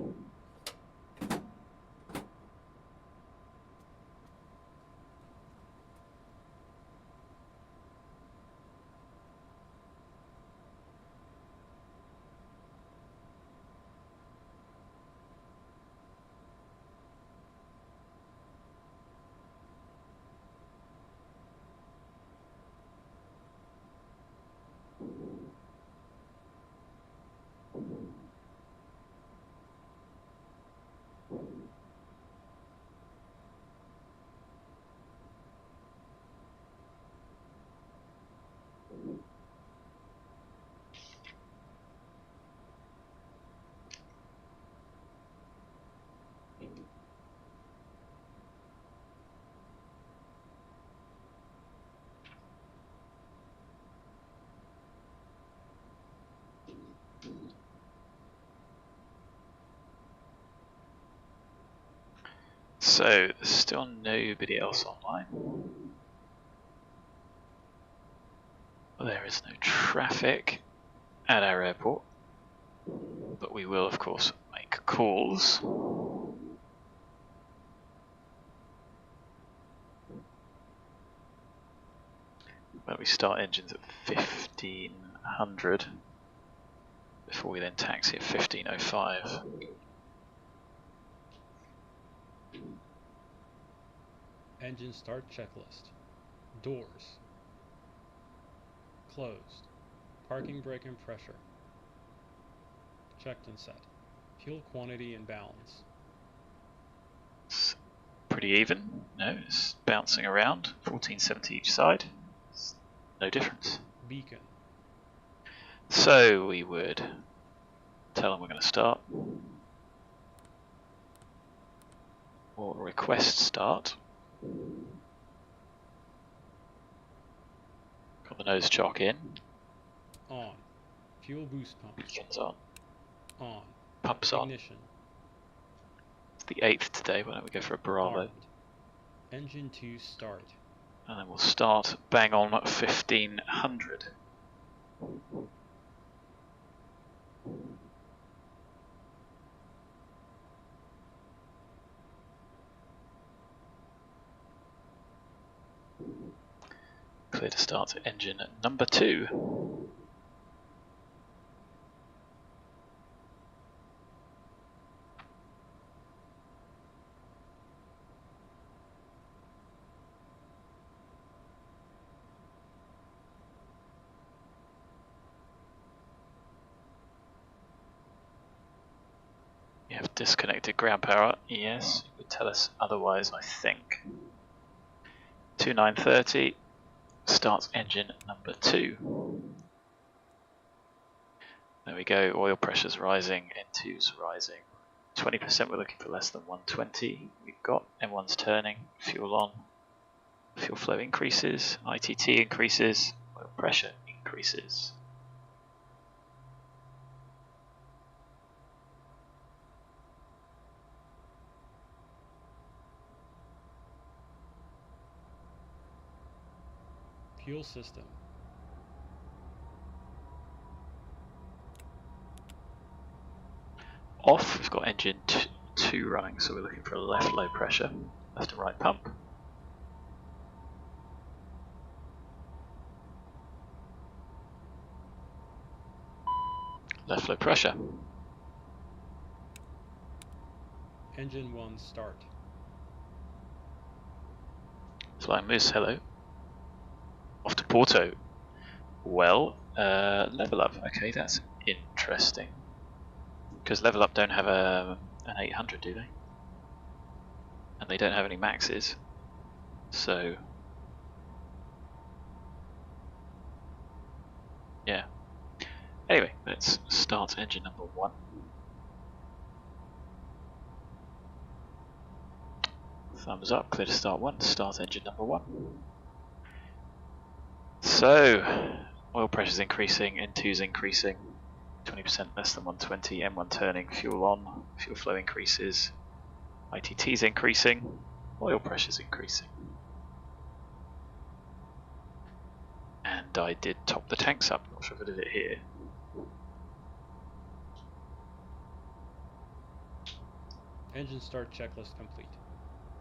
So, there's still nobody else online. There is no traffic at our airport, but we will of course make calls. But we start engines at 1500 before we then taxi at 1505. Engine start checklist. Doors. Closed. Parking brake and pressure. Checked and set. Fuel quantity and balance. It's pretty even. No, it's bouncing around. 1470 each side. It's no difference. Beacon. So we would tell them we're going to start. Or request start. Got the nose chock in. On. Fuel boost pump. Beacons on. On. Pumps on. Ignition. It's the 8th today. Why don't we go for a Bravo? Armed. Engine 2 start. And then we'll start bang on at 1500. Clear to start engine number 2. You have disconnected ground power. Yes, it would tell us otherwise, I think. 2930 starts engine number 2. There we go, oil pressure's rising, N2's rising. 20% we're looking for less than 120. We've got M1's turning, fuel on. fuel flow increases, ITT increases, oil pressure increases. Fuel system. Off, we've got engine 2 running, so we're looking for a left low pressure, left and right pump. Left low pressure. Engine 1 start. Flying Moose, hello. Off to Porto. Well, level up. Okay, that's interesting. Because level up don't have an 800, do they? And they don't have any maxes. So, yeah. Anyway, let's start engine number 1. Thumbs up, clear to start 1. Start engine number 1. So, oil pressure's increasing, N2's increasing, 20% less than 120, M1 turning, fuel on, fuel flow increases, ITT's increasing, oil pressure's increasing. And I did top the tanks up, not sure if I did it here. Engine start checklist complete.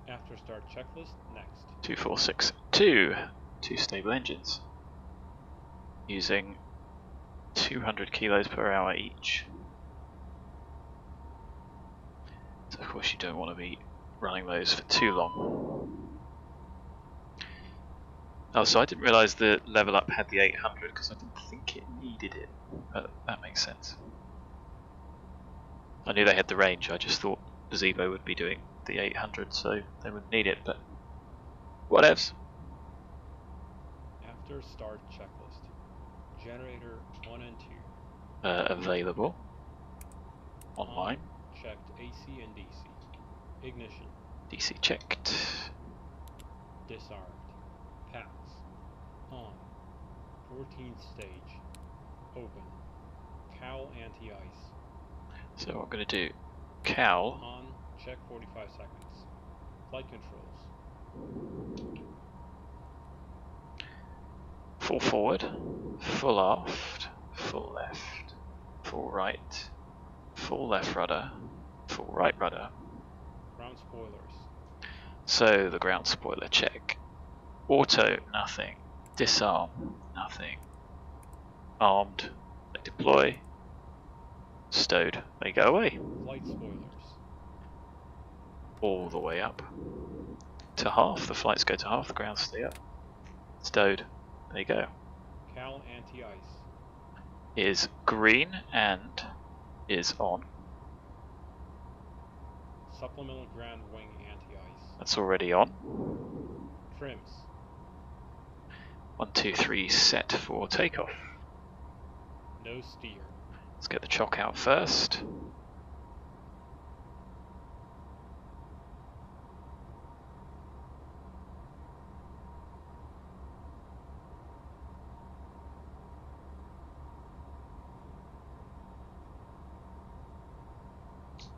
After start checklist, next. 2462, 2 stable engines. Using 200 kilos per hour each. So of course you don't want to be running those for too long. Oh, so I didn't realise the level up had the 800 because I didn't think it needed it. But that makes sense. I knew they had the range, I just thought the Zebo would be doing the 800 so they wouldn't need it, but whatevs. After start checklist. Generator 1 and 2. Available. Online. On, checked AC and DC. Ignition. DC checked. Disarmed. Pass. On. 14th stage. Open. Cowl anti-ice. So what I'm going to do, cowl. On. Check 45 seconds. Flight controls. Full forward, full aft, full left, full right, full left rudder, full right rudder. Ground spoilers. So the ground spoiler check. Auto, nothing. Disarm, nothing. Armed, they deploy. Stowed, they go away. Flight spoilers. All the way up to half. The flights go to half, the grounds stay up. Stowed. There you go. Cowl anti-ice. Is green and is on. Supplemental ground wing anti-ice. That's already on. Trims. 1, 2, 3, set for takeoff. No steer. Let's get the chock out first.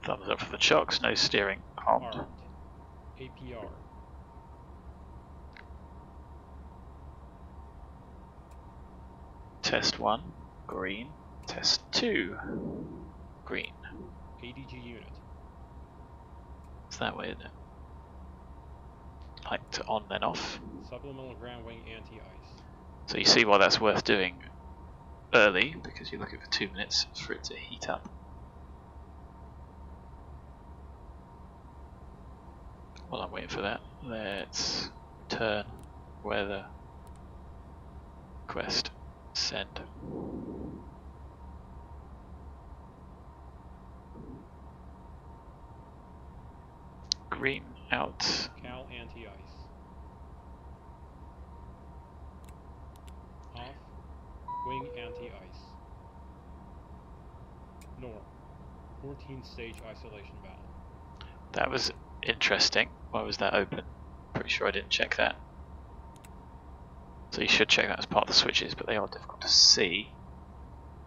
Thumbs up for the chocks, no steering, armed. Armed. APR. Test 1, green. Test 2, green. ADG unit. It's that way, isn't it? Like to on then off. Supplemental ground wing anti-ice. So you see why that's worth doing early, because you're looking for 2 minutes for it to heat up. While I'm waiting for that, let's turn weather request send. Green out. Cowl anti-ice. Off. Wing anti-ice. Norm. 14 stage isolation valve. That was interesting. Why was that open? Pretty sure I didn't check that. So you should check that as part of the switches, but they are difficult to see.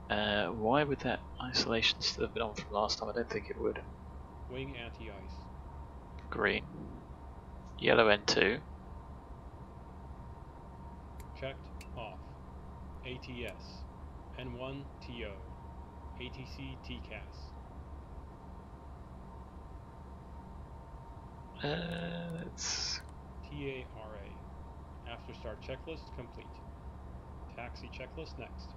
Why would that isolation still have been on from last time? I don't think it would. Wing anti-ice. Green. Yellow N2. Checked. Off. ATS. N1 TO. ATC TCAS. Let's... TARA. After start checklist complete. Taxi checklist next.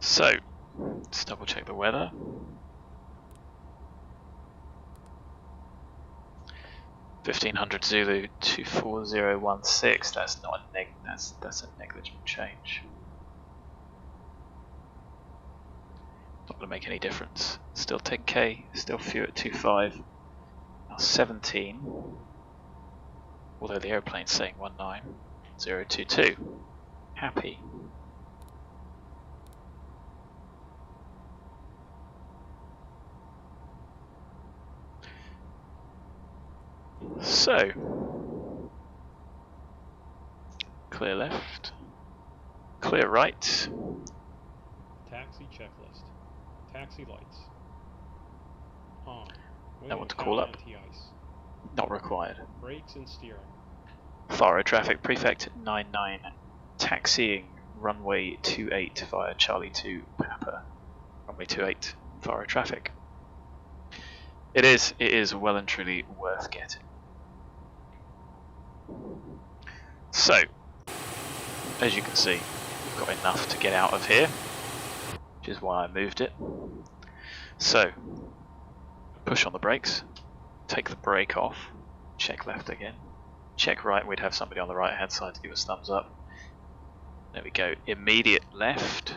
So, let's double check the weather. (1500 Zulu 24016). That's not a that's a negligible change. Not going to make any difference. Still 10k. Still few at 25. Now 17. Although the airplane's saying 19022. Happy. So, clear left, clear right. Taxi checklist. Taxi lights. On. No one to call up. Anti-ice. Not required. Brakes and steering. FAO traffic prefect 99, taxiing runway 28 via Charlie 2 Papa. Runway 28 FAO traffic. It is well and truly worth getting. So, as you can see, we've got enough to get out of here, which is why I moved it. So, push on the brakes, take the brake off, check left again, check right, we'd have somebody on the right hand side to give us thumbs up. There we go, immediate left,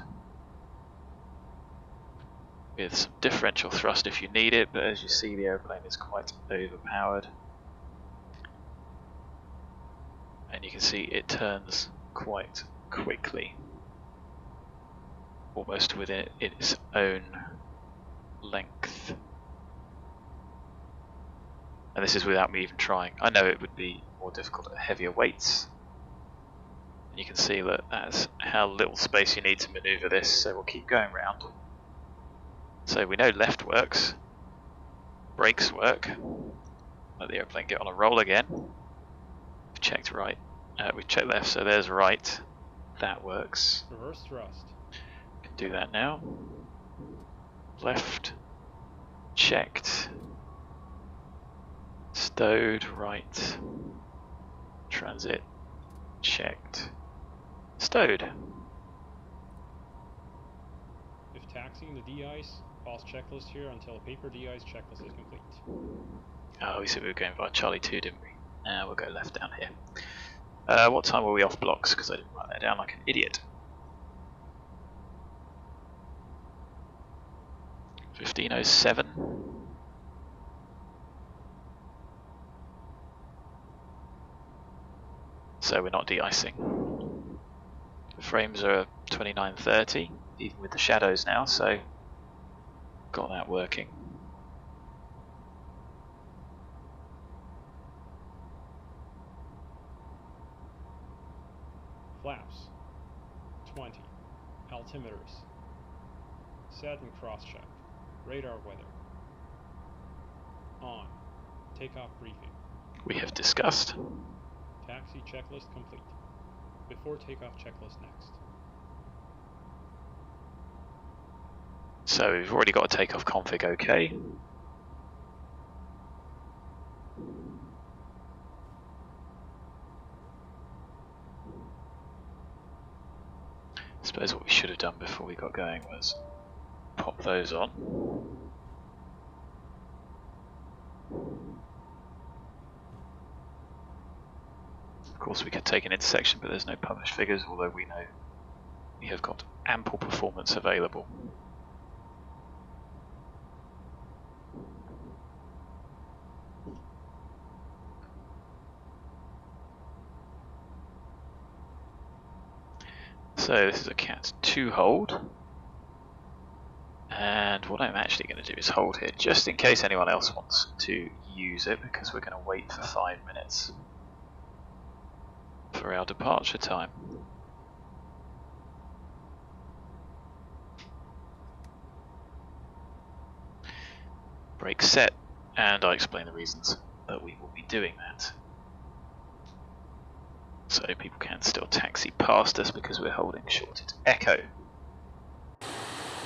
with some differential thrust if you need it, but as you see the airplane is quite overpowered. And you can see it turns quite quickly, almost within its own length. And this is without me even trying. I know it would be more difficult at heavier weights. And you can see that that's how little space you need to maneuver this, so we'll keep going round. So we know left works, brakes work, let the airplane get on a roll again. We've checked right, we've checked left, so there's right, that works. Reverse thrust. Can do that now. Left, checked, stowed, right, transit, checked, stowed. If taxiing the de-ice, pause checklist here until a paper de-ice checklist is complete. Oh, we said we were going via Charlie 2, didn't we? We'll go left down here. What time were we off blocks? Because I didn't write that down like an idiot. 15:07. So we're not de-icing. The frames are 29:30, even with the shadows now, so got that working. Flaps. 20. Altimeters. Set and cross-check. Radar weather. On. Takeoff briefing. We have discussed. Taxi checklist complete. Before takeoff checklist next. So we've already got a takeoff config OK. I suppose what we should have done before we got going was pop those on. Of course we could take an intersection, but there's no published figures, although we know we have got ample performance available. So this is a Cat 2 hold, and what I'm actually going to do is hold here, just in case anyone else wants to use it because we're going to wait for 5 minutes for our departure time. Brake set, and I explain the reasons that we will be doing that. So people can still taxi past us because we're holding short at Echo.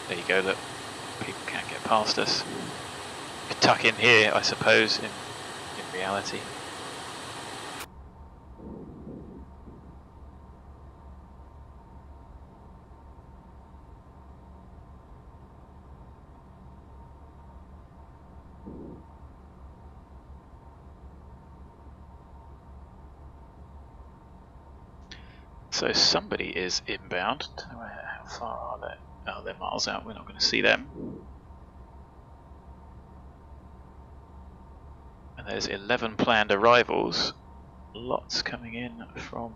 There you go, look, people can't get past us. Could tuck in here, I suppose, in reality. So somebody is inbound. Don't know how far are they? Oh, they're miles out. We're not going to see them. And there's 11 planned arrivals. Lots coming in from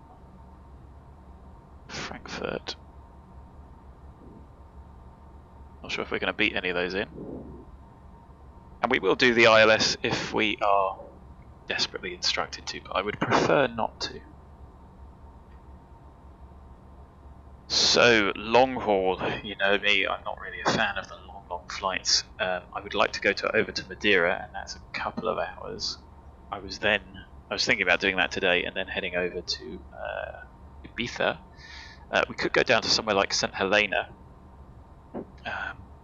Frankfurt. Not sure if we're going to beat any of those in. And we will do the ILS if we are desperately instructed to, but I would prefer not to. So, long haul, you know me, I'm not really a fan of the long flights. I would like to go over to Madeira, and that's a couple of hours. I was thinking about doing that today and then heading over to Ibiza. We could go down to somewhere like St Helena,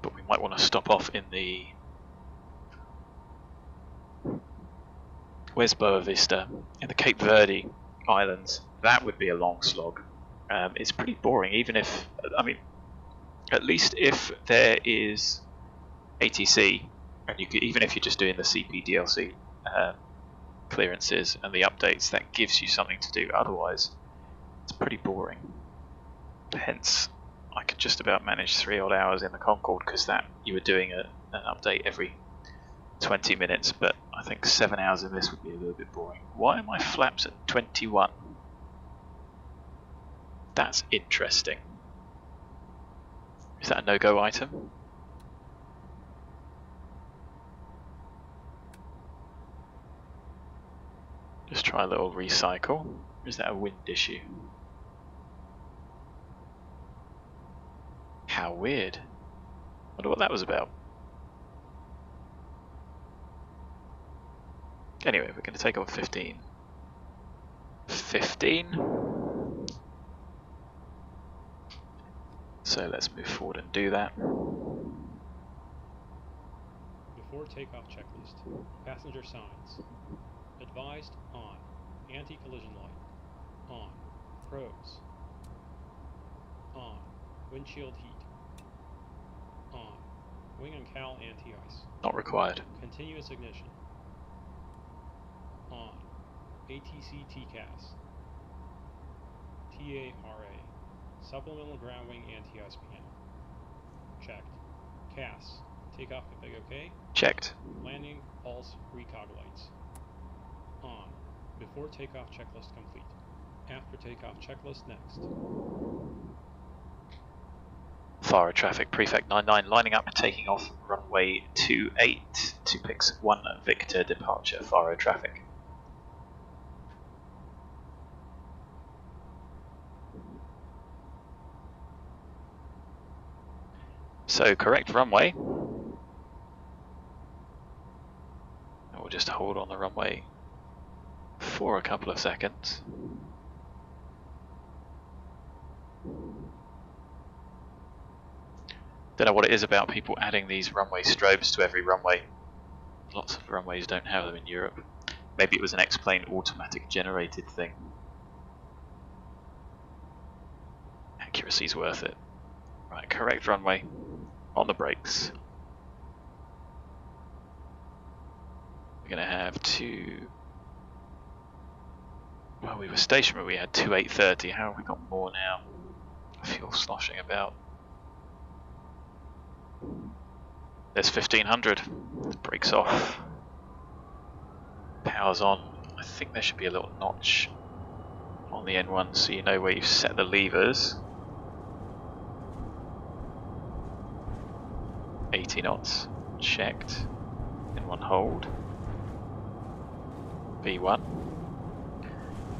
but we might want to stop off in the where's Boa Vista? In the Cape Verde Islands. That would be a long slog. It's pretty boring, even if, I mean, at least if there is ATC, and you could, even if you're just doing the CP DLC clearances and the updates, that gives you something to do. Otherwise, it's pretty boring. Hence, I could just about manage 3 odd hours in the Concorde, because that you were doing an update every 20 minutes, but I think 7 hours in this would be a little bit boring. Why are my flaps at 21? That's interesting. Is that a no-go item? Just try a little recycle. Or is that a wind issue? How weird. Wonder what that was about. Anyway, we're going to take off 15. 15. So let's move forward and do that. Before takeoff checklist. Passenger signs. Advised on. Anti-collision light. On. Pros. On. Windshield heat. On. Wing and cowl anti-ice. Not required. Continuous ignition. On. ATC TCAS. TARA. Supplemental ground wing anti-ice panel. Checked. CAS. Takeoff config OK. Checked. Landing, pulse, recog lights. On. Before takeoff checklist complete. After takeoff checklist next. FAO traffic, Prefect 99, lining up, taking off runway 28, TUPIX 1 Victor departure, FAO traffic. So correct runway. And we'll just hold on the runway for a couple of seconds. Don't know what it is about people adding these runway strobes to every runway. Lots of runways don't have them in Europe. Maybe it was an X-Plane automatic generated thing. Accuracy's worth it. Right, correct runway. On the brakes. We're going to have two... Well, we were stationary, we had 2830. How have we got more now? Fuel sloshing about. There's 1500. Brakes off. Power's on. I think there should be a little notch on the N1 so you know where you've set the levers. 80 knots. Checked. N1 hold. V1.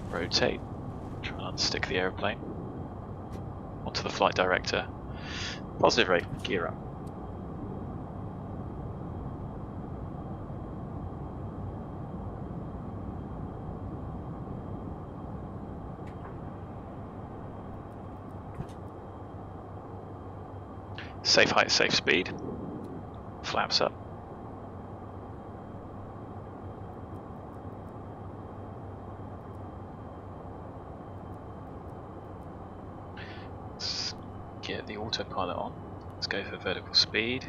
Rotate. Try and unstick the aeroplane. Onto the flight director. Positive rate, gear up. Safe height, safe speed. Flaps up. Let's get the autopilot on. Let's go for vertical speed.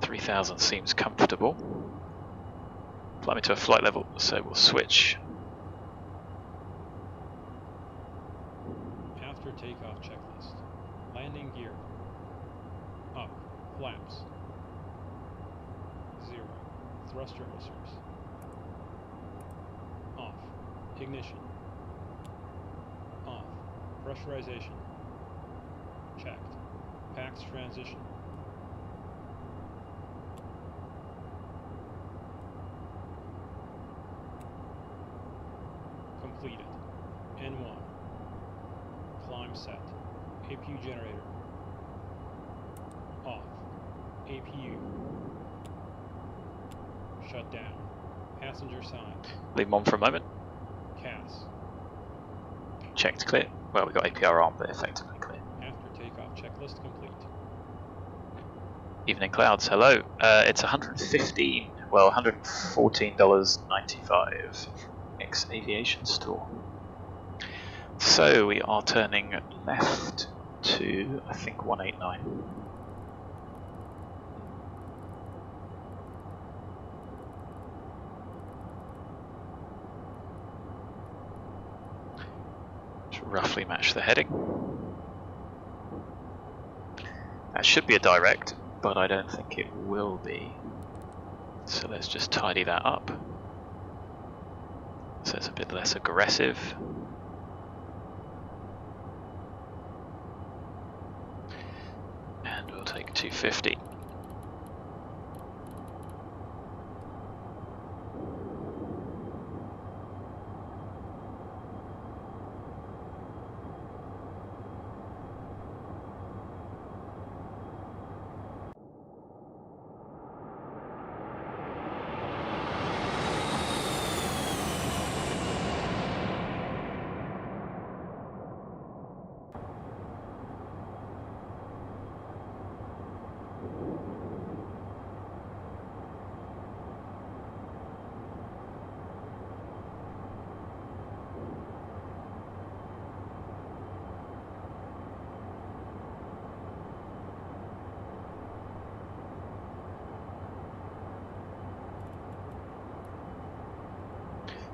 3000 seems comfortable. Climb into a flight level, so we'll switch. After takeoff checklist. Landing gear. Up. Flaps. 0. Thruster hosters. Off. Ignition. Off. Pressurization. Checked. Pax transition. Completed. N1. Climb set. APU generator. Off. APU. Shut down. Passenger side. Leave them on for a moment. CAS. Checked clear. Well, we got APR on, but effectively clear. After takeoff checklist complete. Evening clouds, hello. It's 115, well, $114.95 X Aviation store. So we are turning left to, I think, 189. To roughly match the heading. That should be a direct, but I don't think it will be. So let's just tidy that up. So it's a bit less aggressive. And we'll take 250.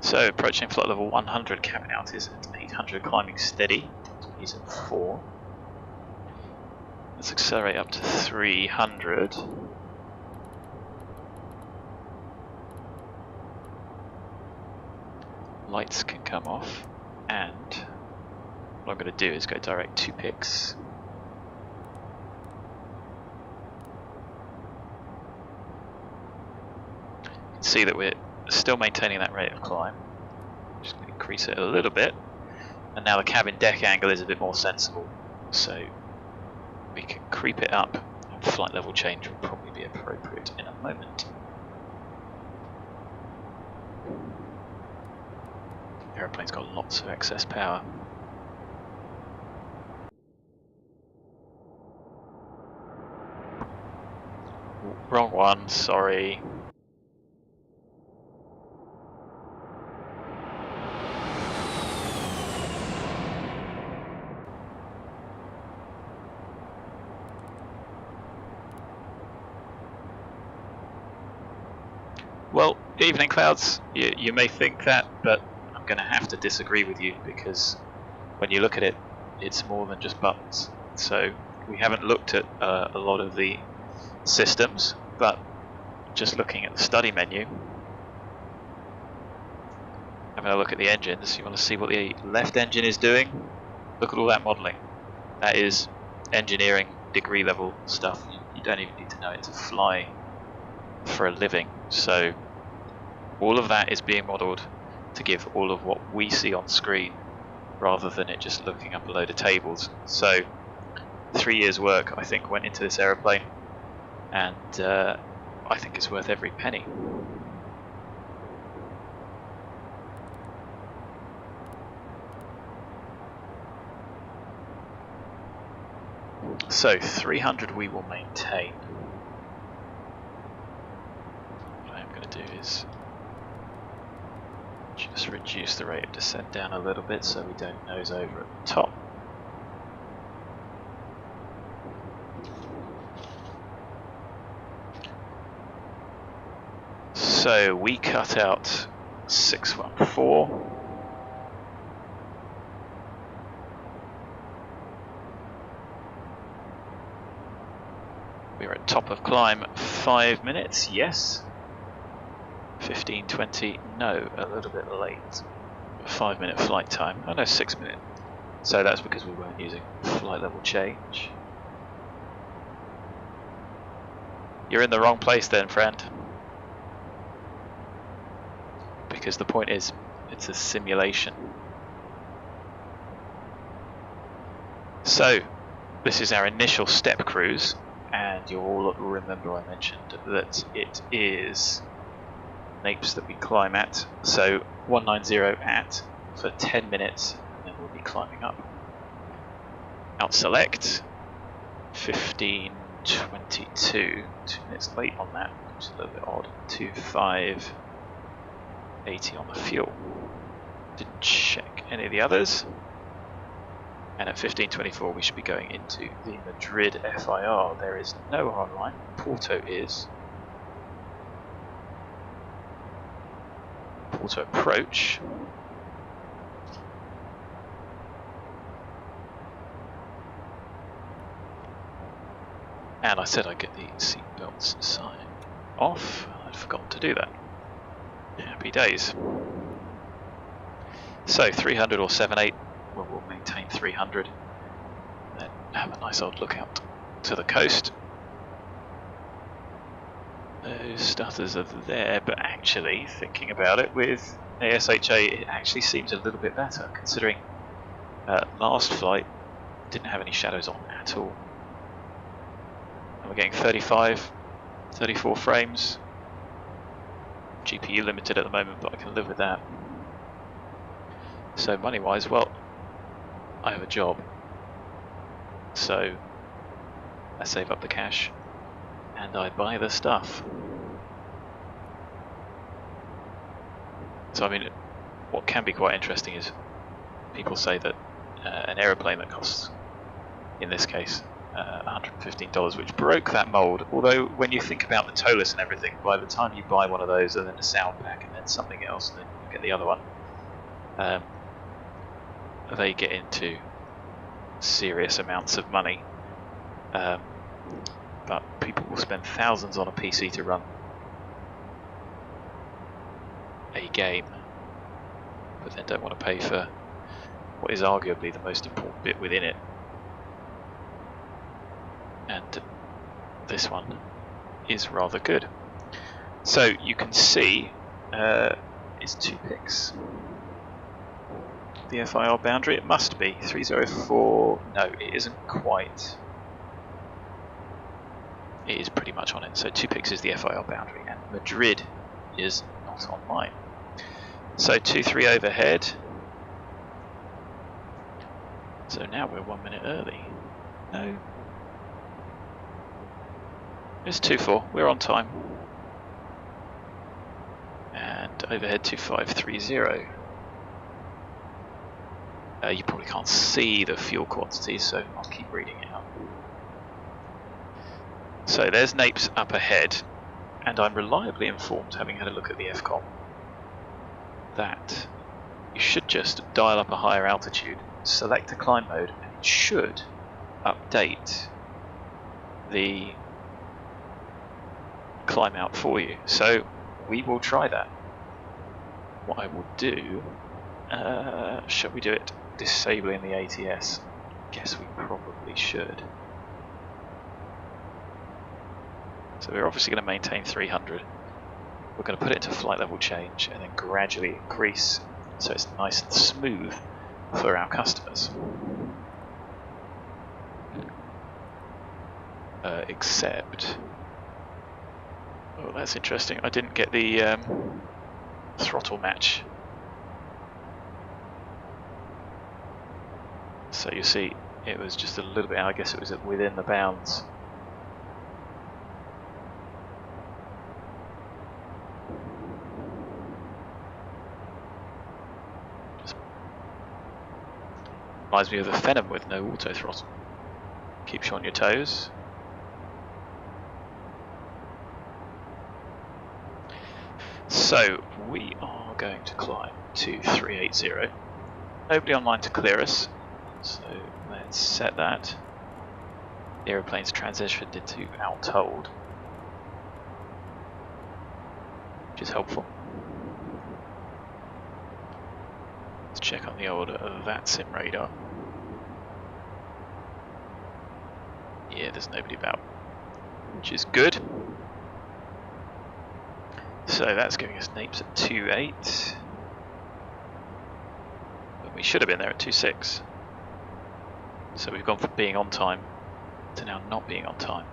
So approaching flight level 100, cabin altitude at 800, climbing steady, he's at 4. Let's accelerate up to 300. Lights can come off, and what I'm going to do is go direct TUPIX. You can see that we're still maintaining that rate of climb. Just going to increase it a little bit, and now the cabin deck angle is a bit more sensible, so we can creep it up, and flight level change will probably be appropriate in a moment. The aeroplane's got lots of excess power. Wrong one, sorry. Well, evening clouds, you may think that, but I'm going to have to disagree with you, because when you look at it, it's more than just buttons. So we haven't looked at a lot of the systems, but just looking at the study menu, having a look at the engines, you want to see what the left engine is doing. Look at all that modelling. That is engineering degree level stuff. You don't even need to know it to fly for a living. So All of that is being modelled to give all of what we see on screen, rather than it just looking up a load of tables. So 3 years work, I think, went into this aeroplane, and I think it's worth every penny. So 300 we will maintain. What I'm going to do is just reduce the rate of descent down a little bit so we don't nose over at the top. So we cut out 614. We're at top of climb 5 minutes, yes. 15:20, no, a little bit late. 5 minute flight time, oh no, 6 minute. So that's because we weren't using flight level change. You're in the wrong place then, friend. Because the point is, it's a simulation. So, this is our initial step cruise, and you'll all remember I mentioned that it is napes that we climb at. So 190 at for 10 minutes, and then we'll be climbing up. Out select 15:22, 2 minutes late on that, which is a little bit odd. 2580 on the fuel. Didn't check any of the others. And at 15:24 we should be going into the Madrid FIR. There is no hardline. Porto is. Porto approach. And I said I'd get the seatbelts sign off. I'd forgotten to do that. Happy days. So 300 or 78. We'll maintain 300, then have a nice old look out to the coast. Those stutters are there, but actually, thinking about it, with ASHA it actually seems a little bit better, considering last flight didn't have any shadows on at all. And we're getting 35, 34 frames. GPU limited at the moment, but I can live with that. So money-wise, well, I have a job, so I save up the cash and I buy the stuff. So I mean, what can be quite interesting is people say that an aeroplane that costs, in this case, $115, which broke that mold, although when you think about the TOLUS and everything, by the time you buy one of those and then a sound pack and then something else and then you get the other one, they get into serious amounts of money, but people will spend thousands on a PC to run a game, but then don't want to pay for what is arguably the most important bit within it, and this one is rather good. So you can see it's TUPIX. The FIR boundary, it must be 304. No, it isn't quite. It is pretty much on it. So TUPIX is the FIR boundary, and Madrid is not on mine. So 23 overhead. So now we're 1 minute early. No, it's 24. We're on time. And overhead 2530. You probably can't see the fuel quantity, so I'll keep reading it out. So there's Napes up ahead, and I'm reliably informed, having had a look at the FCOM, that you should just dial up a higher altitude, select a climb mode, and it should update the climb out for you. So we will try that. What I will do, shall we do it disabling the ATS? Guess we probably should. So we're obviously going to maintain 300. we're going to put it into flight level change and then gradually increase so it's nice and smooth for our customers. Except, oh, that's interesting. I didn't get the throttle match. So you see, it was just a little bit. I guess it was within the bounds. Just reminds me of the Phenom with no auto throttle. Keeps you on your toes. So we are going to climb to 380. Nobody online to clear us, so let's set that. The aeroplane's transitioned into out hold, which is helpful. Let's check on the old VATSIM radar. Yeah, there's nobody about, which is good. So that's giving us NAPES at 2.8. But we should have been there at 2.6. So we've gone from being on time to now not being on time.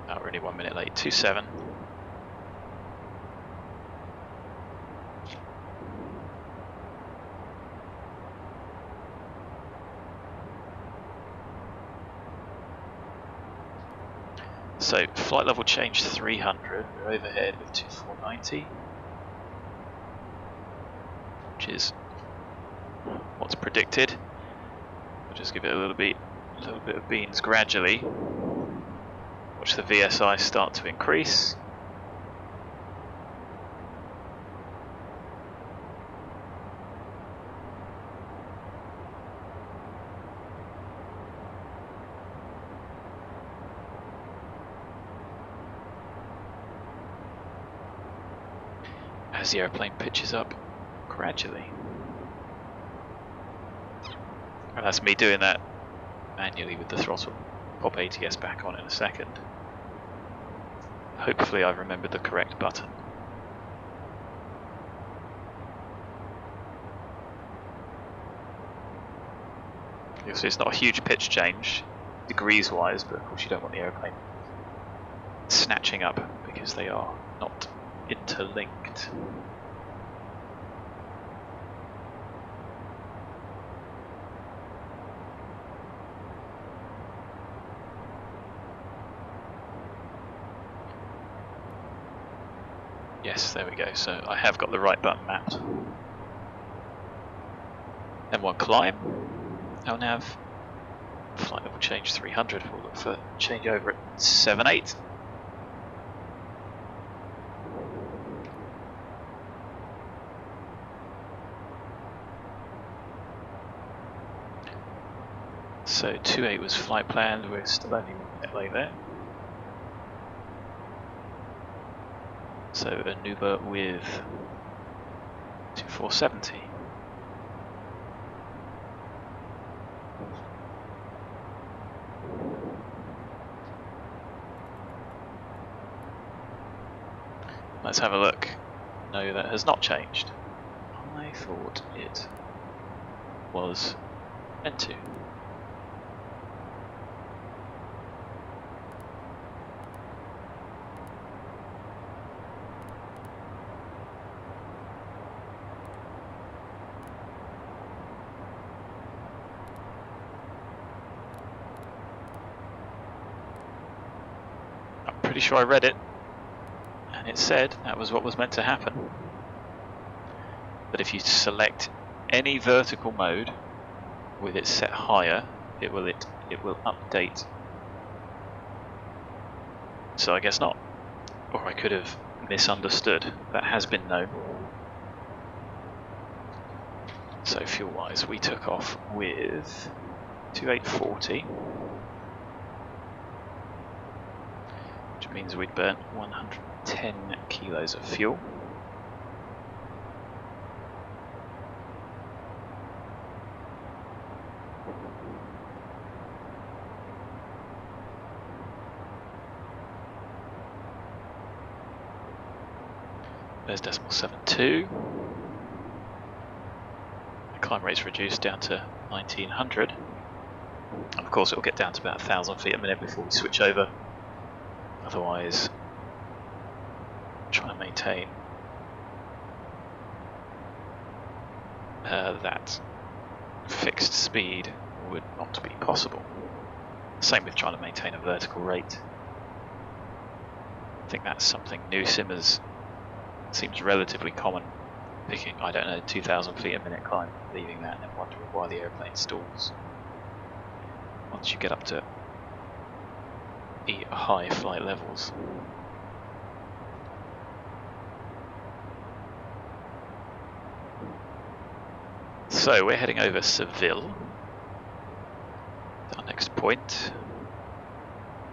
Oh, we're only 1 minute late. 2.7. So flight level change 300, we're overhead with 2490, which is what's predicted. We'll just give it a little bit of beans gradually. Watch the VSI start to increase. As the airplane pitches up gradually. And that's me doing that manually with the throttle. Pop ATS back on in a second. Hopefully I've remembered the correct button. You'll see it's not a huge pitch change, degrees wise, but of course you don't want the airplane snatching up because they are not interlinked. Yes, there we go. So I have got the right button mapped. M1 climb. Our nav. Flight level change 300. We'll look for changeover at 7.8. So 2.8 was flight planned, we're still only 1 minute late there. So Anuba with 2470. Let's have a look. No, that has not changed. I thought it was meant to. Pretty sure I read it, and it said that was what was meant to happen. But if you select any vertical mode with it set higher, it will update. So I guess not, or I could have misunderstood. That has been known. So fuel wise, we took off with 2840. Which means we'd burnt 110 kilos of fuel. There's 0.72. The climb rate's reduced down to 1900. And of course, it'll get down to about 1,000 feet a minute before we switch over. Otherwise, trying to maintain that fixed speed would not be possible. Same with trying to maintain a vertical rate. I think that's something new simmers seems relatively common, picking, I don't know, 2,000 feet a minute climb, leaving that and then wondering why the airplane stalls. Once you get up to high flight levels. So we're heading over Seville. Our next point.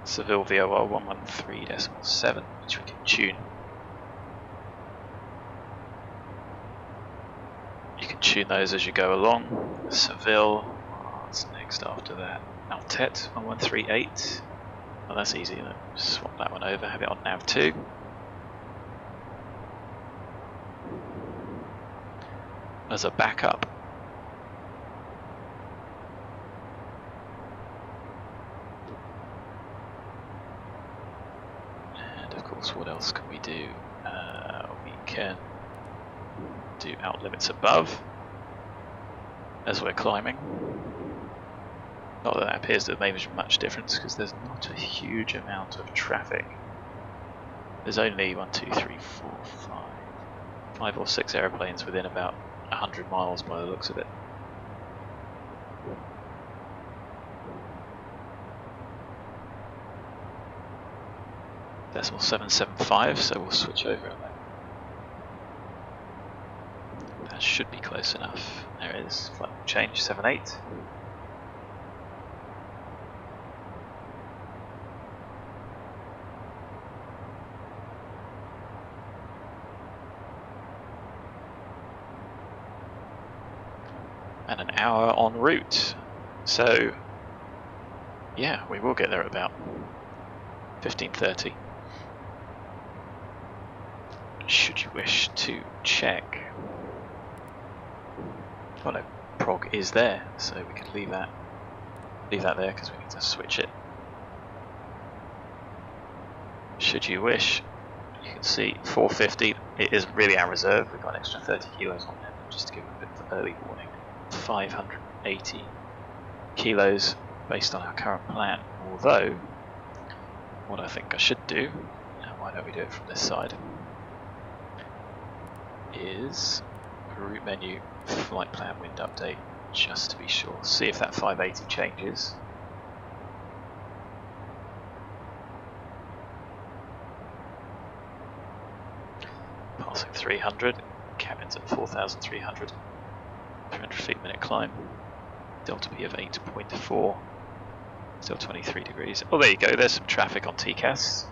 Seville VOR 113.7, which we can tune. You can tune those as you go along. Seville, what's next after that? Altet 1138. Well, that's easy. Let's swap that one over, have it on nav 2. As a backup. And of course, what else can we do? We can do out limits above as we're climbing. Not that that appears to have made much difference because there's not a huge amount of traffic. There's only 5 or 6 airplanes within about 100 miles by the looks of it. Decimal 775, so we'll switch over on that. That should be close enough. There it is, flight change 78. And an hour en route. So, yeah, we will get there at about 15:30. Should you wish to check. Well, no, prog is there, so we can leave that there because we need to switch it. Should you wish, you can see 450. It is really our reserve. We've got an extra 30 kilos on there, just to give a bit of early warning. 580 kilos based on our current plan. Although, what I think I should do, and why don't we do it from this side, is route menu, flight plan, wind update, just to be sure. See if that 580 changes. Passing 300, cabin's at 4,300, 300 feet a minute climb, delta P of 8.4, still 23 degrees. Oh, there you go, there's some traffic on TCAS.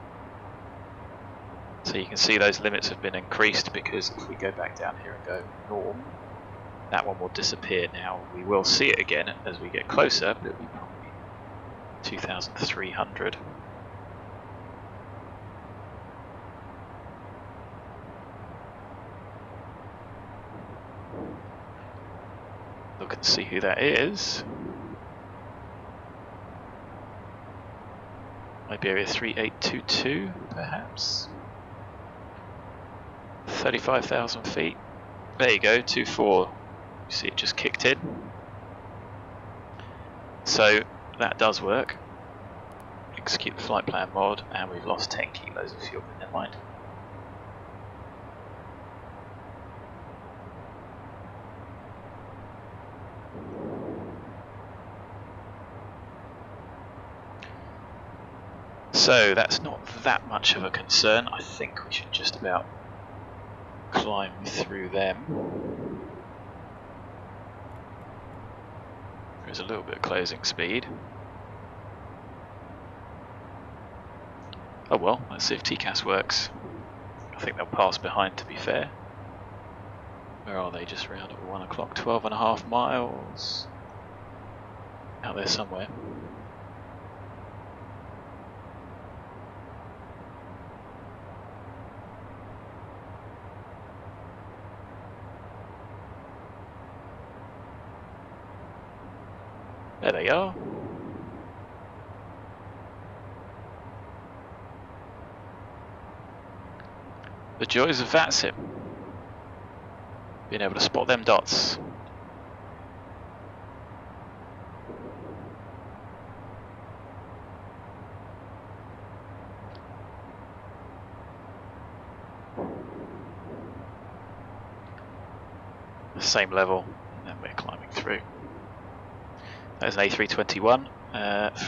So you can see those limits have been increased because if we go back down here and go norm, that one will disappear now. We will see it again as we get closer, but it'll be probably 2,300. Look and see who that is. Iberia 3822, perhaps. 35,000 feet. There you go, 2.4. You see it just kicked in. So that does work. Execute the flight plan mod, and we've lost 10 kilos of fuel, never mind. So that's not that much of a concern. I think we should just about climb through them. There's a little bit of closing speed. Oh well, let's see if TCAS works. I think they'll pass behind, to be fair. Where are they? Just around at 1 o'clock, 12.5 miles. Out there somewhere. There they are. The joys of VATSIM. Being able to spot them dots. Same level, and then we're climbing through. There's an A321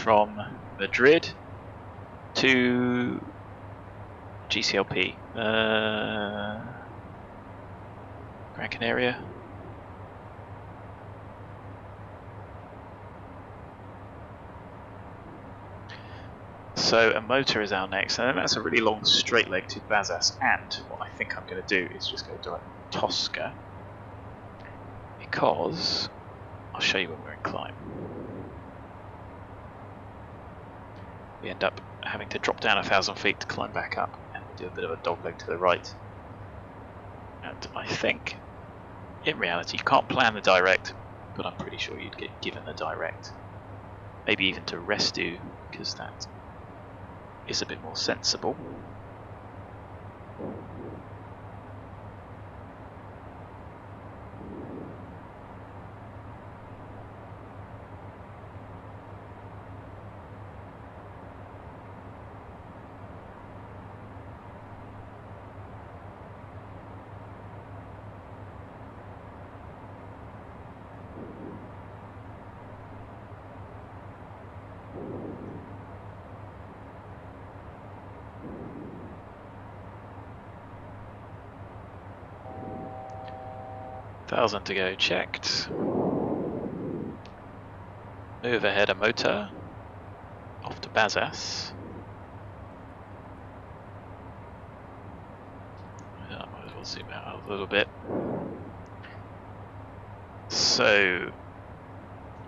from Madrid to GCLP, Gran Canaria. So AMOTA is our next, and then that's a really long straight leg to BAZAS. And what I think I'm going to do is just go direct Tosca, because I'll show you when we're in climb. We end up having to drop down 1,000 feet to climb back up, and we do a bit of a dogleg to the right. And I think, in reality, you can't plan the direct, but I'm pretty sure you'd get given the direct. Maybe even to resto, because that is a bit more sensible. $1,000 to go checked. Move ahead AMOTA. Off to BAZAS. Yeah, I might as well zoom out a little bit. So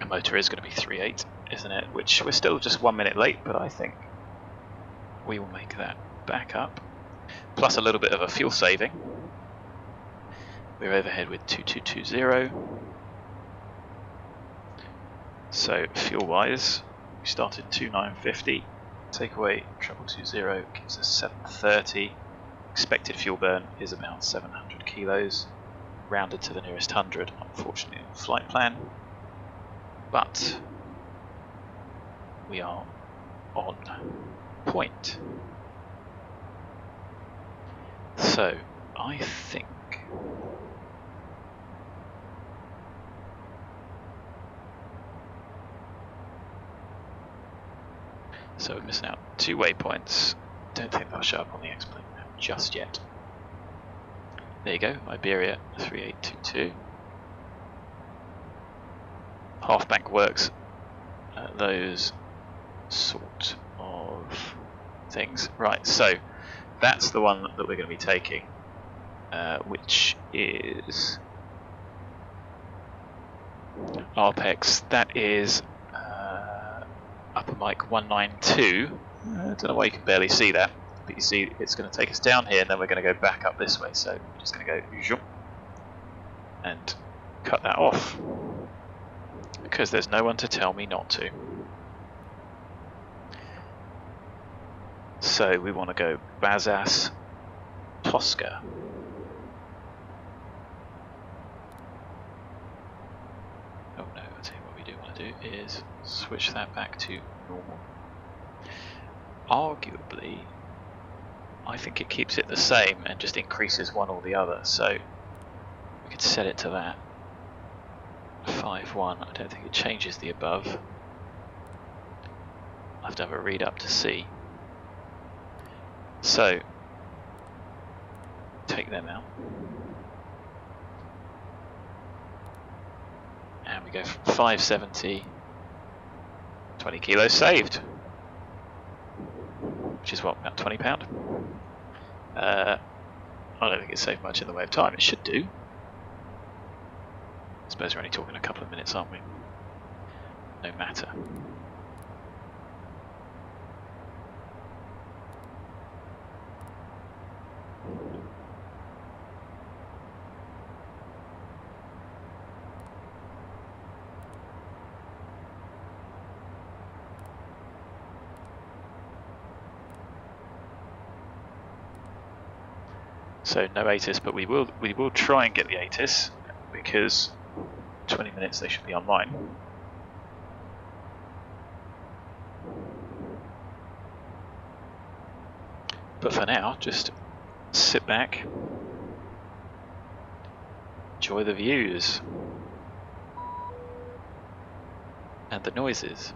AMOTA is going to be 3.8, isn't it? Which we're still just 1 minute late, but I think we will make that back up. Plus a little bit of a fuel saving. We're overhead with 2220. So fuel wise, we started 2950. Take away 2220 gives us 730. Expected fuel burn is about 700 kilos, rounded to the nearest 100, unfortunately in the flight plan. But we are on point. So I think so we're missing out 2 waypoints. Don't think they'll show up on the X-Plane map just yet. There you go, Iberia 3822. Half bank works, those sort of things. Right, so that's the one that we're going to be taking, which is Arpex. That is upper mic 192. I don't know why you can barely see that, but you see it's going to take us down here, and then we're going to go back up this way. So we're just going to go zoom and cut that off, because there's no one to tell me not to. So we want to go BAZAS Tosca. Oh no, I'll tell you what we do want to do is switch that back to normal. Arguably, I think it keeps it the same and just increases one or the other, so we could set it to that. 5.1, I don't think it changes the above. I'll have to have a read up to see. So, take them out. And we go for 570, 20 kilos saved. Which is what, about £20? I don't think it saved much in the way of time. It should do. I suppose we're only talking a couple of minutes, aren't we? No matter. So no ATIS, but we will try and get the ATIS because 20 minutes they should be online. But for now, just sit back, enjoy the views and the noises.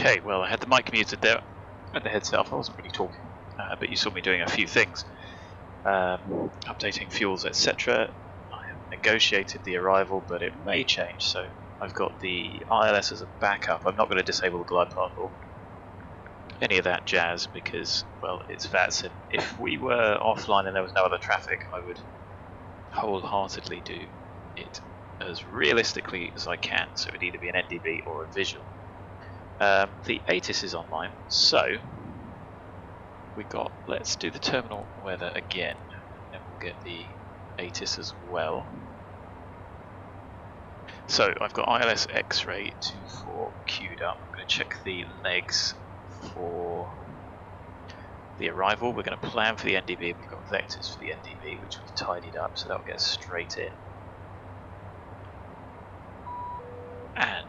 Okay, well I had the mic muted there at the head itself. I wasn't really talking, but you saw me doing a few things. Updating fuels, etc. I have negotiated the arrival, but it may change, so I've got the ILS as a backup. I'm not going to disable the glide path or any of that jazz because, well, it's VATSIM. If we were offline and there was no other traffic, I would wholeheartedly do it as realistically as I can, so it would either be an NDB or a visual. The ATIS is online, so let's do the terminal weather again, and we'll get the ATIS as well. So I've got ILS X-ray 24 queued up. I'm going to check the legs for the arrival. We're going to plan for the NDB. We've got vectors for the NDB, which we've tidied up, so that'll get us straight in. And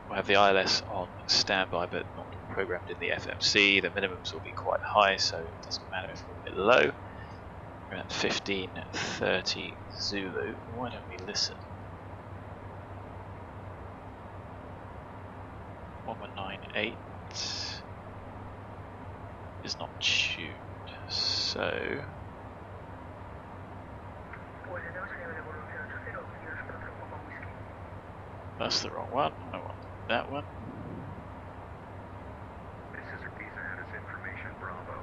we'll have the ILS on standby, but not programmed in the FMC. The minimums will be quite high, so it doesn't matter if we're a bit low. We're at 1530 Zulu. Why don't we listen? 1198 is not tuned, so that's the wrong one. I want that one. This is EVGA ATIS information Bravo.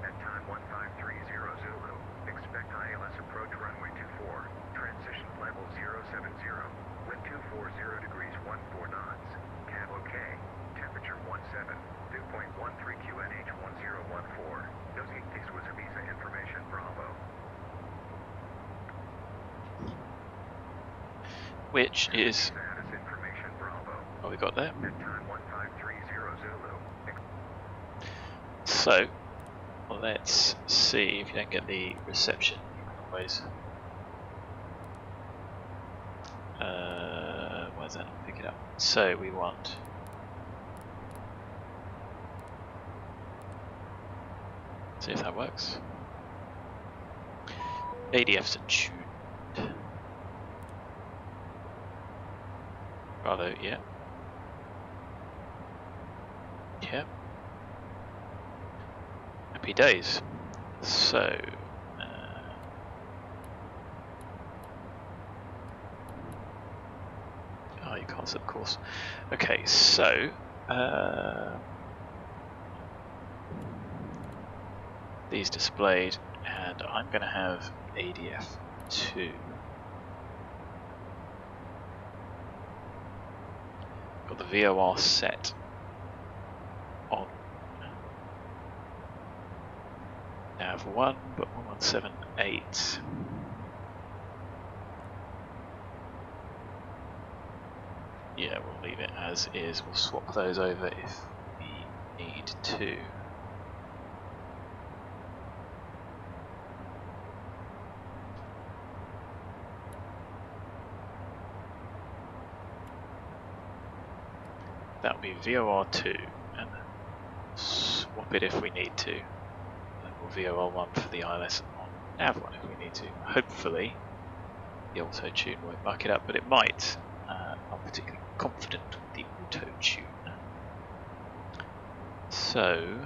At time 1530 Zulu, expect ILS approach runway 24, transition level 070, wind 240 degrees 14 knots, cab OK, temperature 17, dew point 13 QNH 1014. This was EVGA information Bravo. Which is, oh, we got there. So let's see. If you don't get the reception, you can always where's that? Pick it up. So we want see if that works. ADFs are tuned. Bravo, yeah. Yeah. Happy days. So, oh, you can't set the course. Okay, so, these displayed, and I'm going to have ADF 2. Got the VOR set on nav 1, but 1178. Yeah, we'll leave it as is. We'll swap those over if we need to. That'll be VOR2, and then swap it if we need to. And we'll VOR1 for the ILS on nav1 if we need to. Hopefully, the auto tune won't muck it up, but it might. Not particularly confident with the auto tune. So,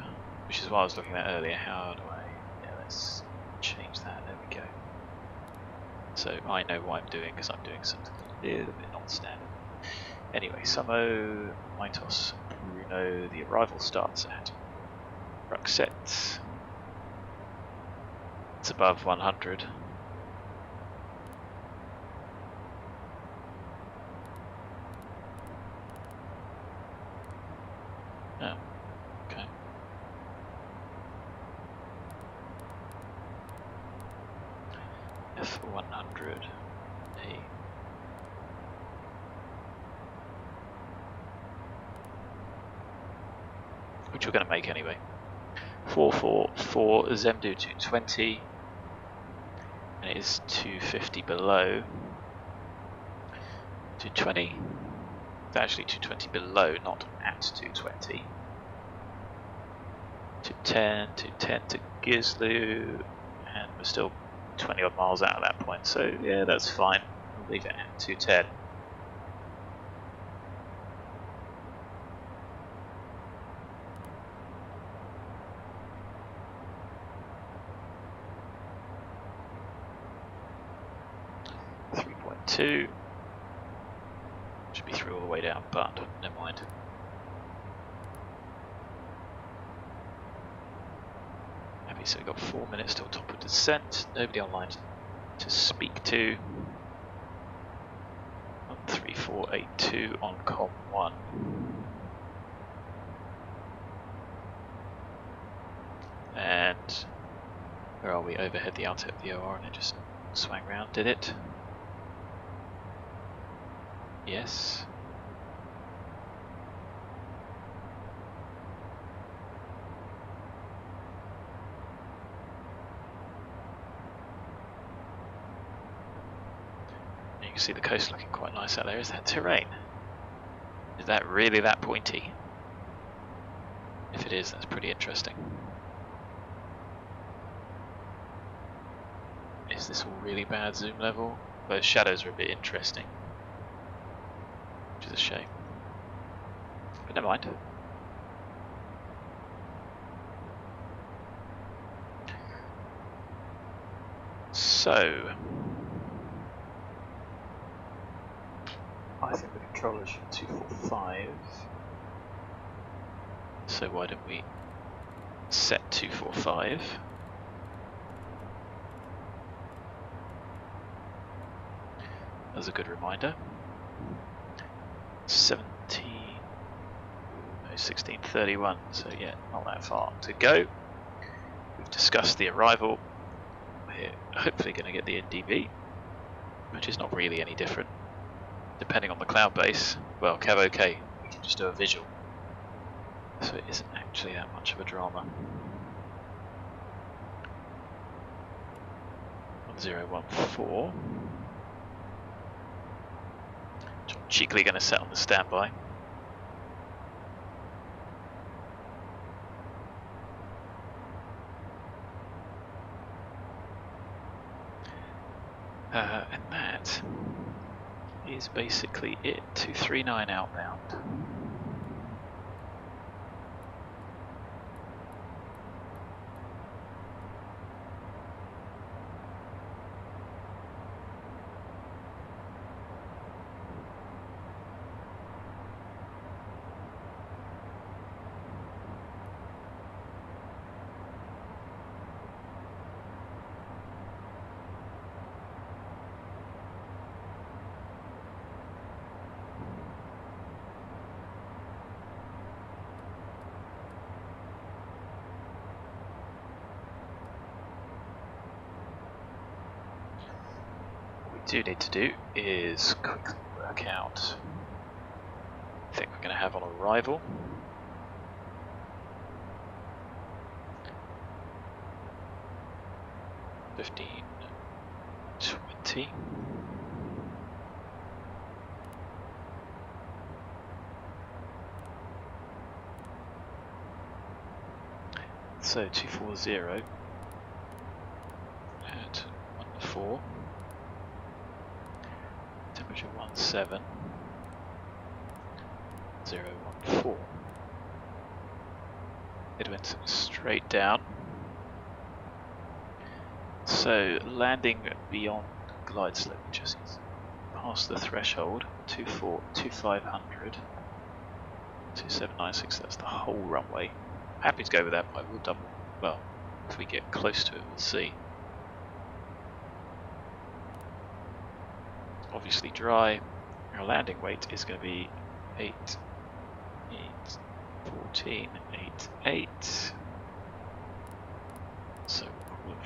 which is what I was looking at earlier. How do I? Yeah, let's change that. There we go. So I know what I'm doing because I'm doing something a little bit non-standard. Anyway, Samo, Mitos, Bruno, the arrival starts at RUXET. It's above 100. Oh, okay. F100, A. Which we're going to make anyway. 444 Zemdu 220, and it is 250 below. 220. It's actually 220 below, not at 220. 210 to Gizlu, and we're still 20 odd miles out at that point, so yeah, that's fine. We'll leave it at 210. Two should be through all the way down, but never mind. Happy, so we've got 4 minutes till top of descent. Nobody online to speak to. 13482 on com 1. And where are we? Overhead the outer of the OR, and it just swang round, did it? Yes. You can see the coast looking quite nice out there. Is that terrain? Is that really that pointy? If it is, that's pretty interesting. Is this all really bad zoom level? Those shadows are a bit interesting. Which is a shame. But never mind. So, I think the controller should 245. So why don't we set 245? That's a good reminder. 1631, so yeah, not that far to go. We've discussed the arrival. We're hopefully going to get the NDB, which is not really any different depending on the cloud base. Well, cav OK, we can just do a visual, so it isn't actually that much of a drama. 1014. Cheekily going to set on the standby. And that is basically it. 239 outbound. Do need to do is quickly work out. I think we're going to have on arrival. $15.20. So 240 at 14. Temperature 17.014. It went straight down. So landing beyond glide slope, just past the threshold, 2500, 2796. That's the whole runway. Happy to go with that, but we'll double. Well, if we get close to it, we'll see. Obviously dry. Our landing weight is going to be 14.8. So we'll call it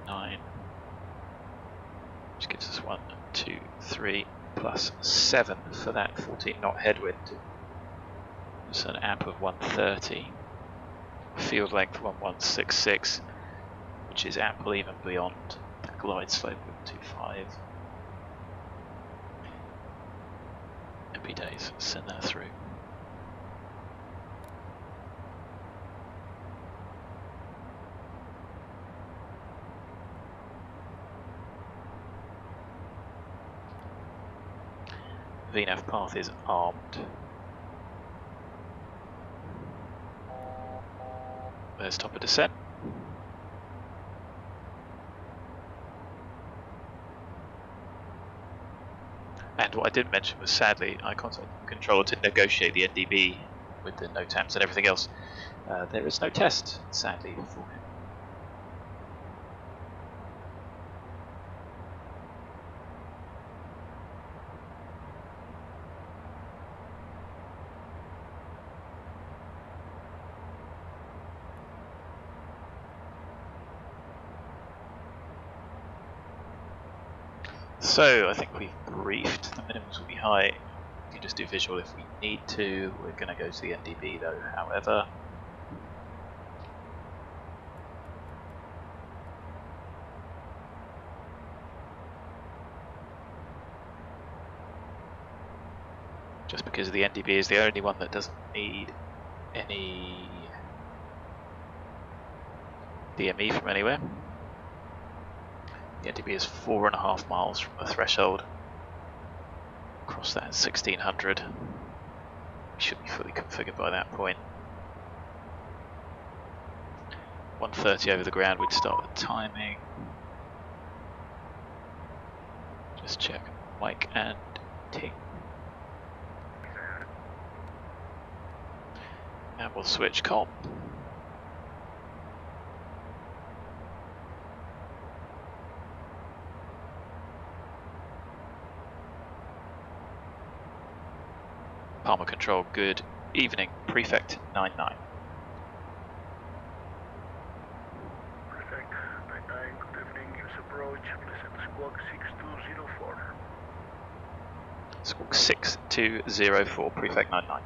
14.9, which gives us 1, 2, 3 plus 7 for that 14 knot headwind. It's an amp of 130. Field length 1166, which is ample even beyond the glide slope of 25. Happy days, send that through. VNAV path is armed. There's top of descent. And what I didn't mention was, sadly, I contacted the controller to negotiate the NDB with the NOTAMs and everything else. There is no test, sadly, for him. So I think we've briefed. The minimums will be high. We can just do visual if we need to. We're going to go to the NDB though, however. Just because the NDB is the only one that doesn't need any DME from anywhere. The NDB is 4.5 miles from the threshold. Cross that at 1600. We should be fully configured by that point. 130 over the ground, we'd start the timing. Just check mic and ting. And we'll switch comm. Palmer Control, good evening, Prefect 99. Prefect 99, good evening, use approach, present squawk 6204. Squawk 6204, Prefect 99.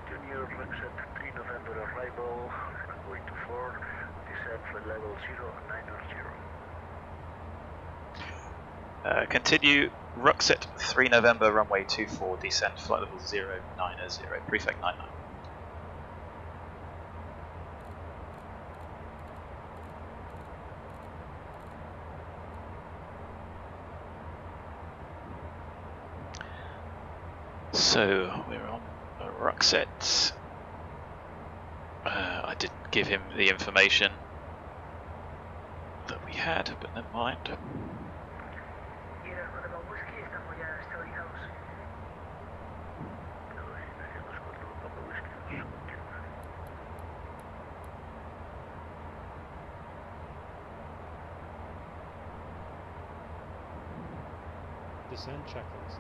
Continue RUXET 3 November arrival, runway 24, descent for level 090. Continue RUXET 3 November runway 24, descent flight level 090, Prefect 99. So we're on RUXET. I didn't give him the information that we had, but never mind. Descent checklist.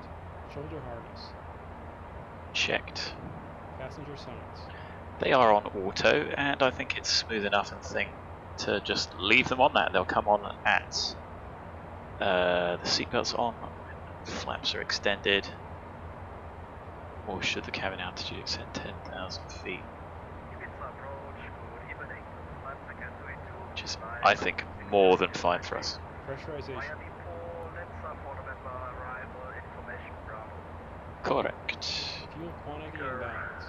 Shoulder harness. Checked. Passenger signs. They are on auto, and I think it's smooth enough and thing to just leave them on that. They'll come on at the seatbelts on when flaps are extended, or should the cabin altitude exceed 10,000 feet, which is, I think, more than fine for us. Pressurization. Correct. Fuel quantity and balance.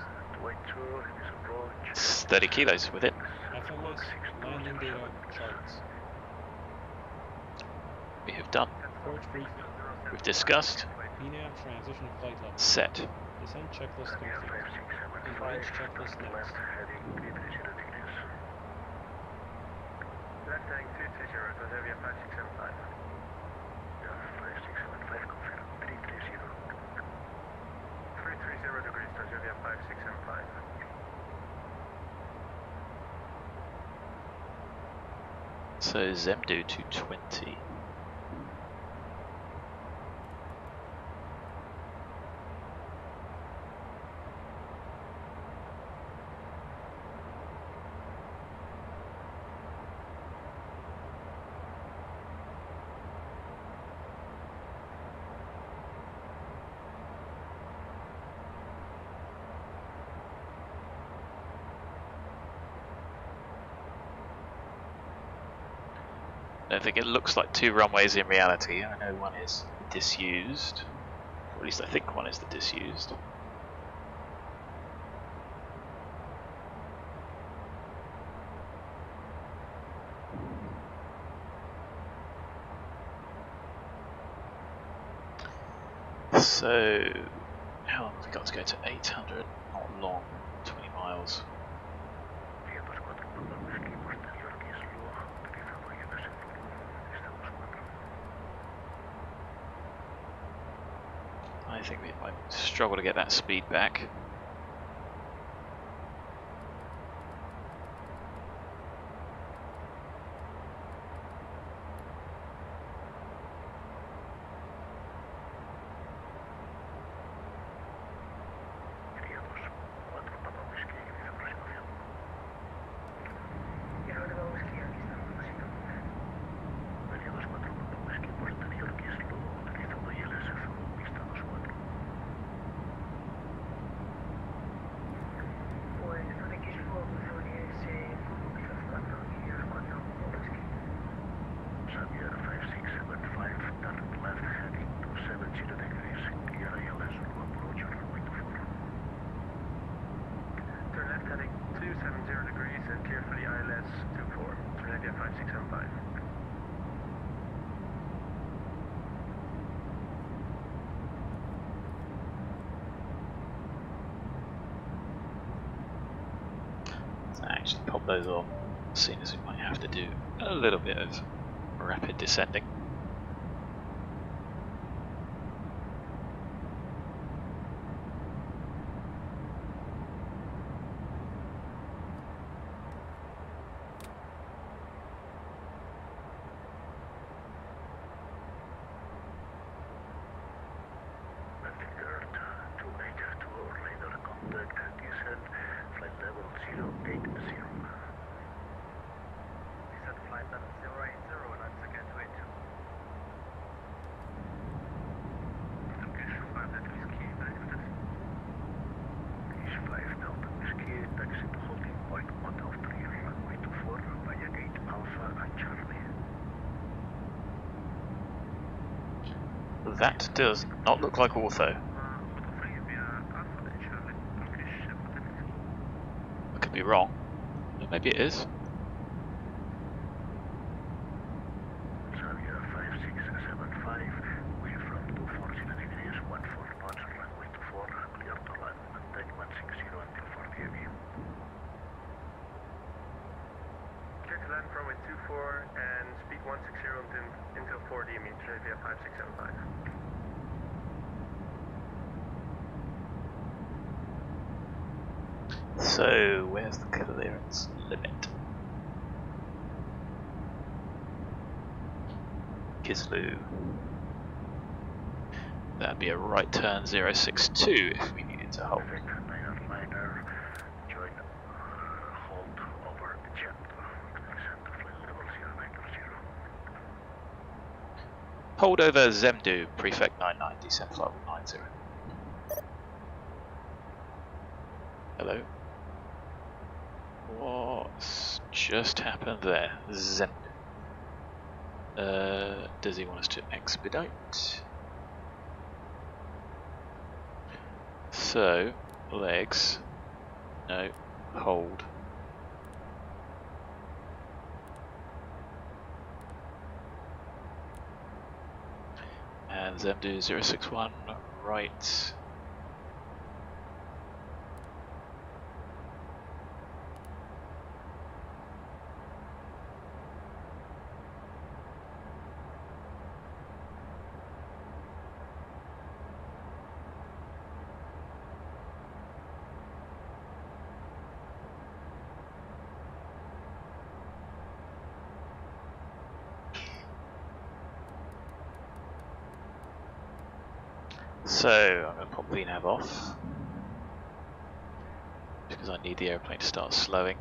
30 kilos with it. FMS landing data charts. We have done. Approach briefing. We've discussed. VNAV transition flight level. Set. Descent checklist complete. Range checklist next. Left heading 330 Reservia 5675. Yeah, 5675 confirmed. 330. 330 degrees, Reservia 5675. So Zemdu 220. I don't think it looks like 2 runways in reality. I know one is disused, or at least I think one is the disused. So, how long have we got to go to 800? Not long, 20 miles. I think we might struggle to get that speed back. Actually pop those on, seeing as we might have to do a little bit of rapid descending. That does not look like Ortho. I could be wrong, but maybe it is. So, where's the clearance limit? Kislu. That'd be a right turn 062 if we needed to hold. Hold over Zemdu, Prefect 99, descent flight 90. Hello. What's just happened there? Zemdu. Does he want us to expedite? So, legs. No, hold. And Zemdu 061, right. So I'm going to pop VNAV off because I need the airplane to start slowing.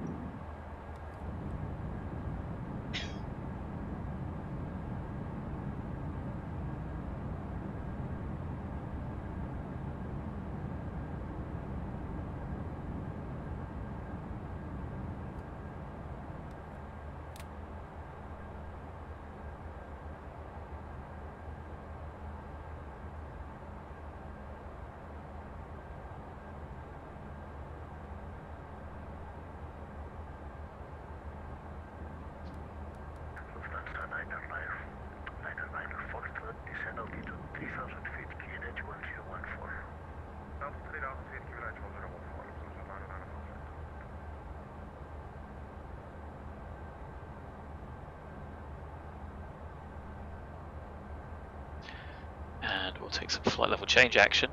We'll take some flight level change action.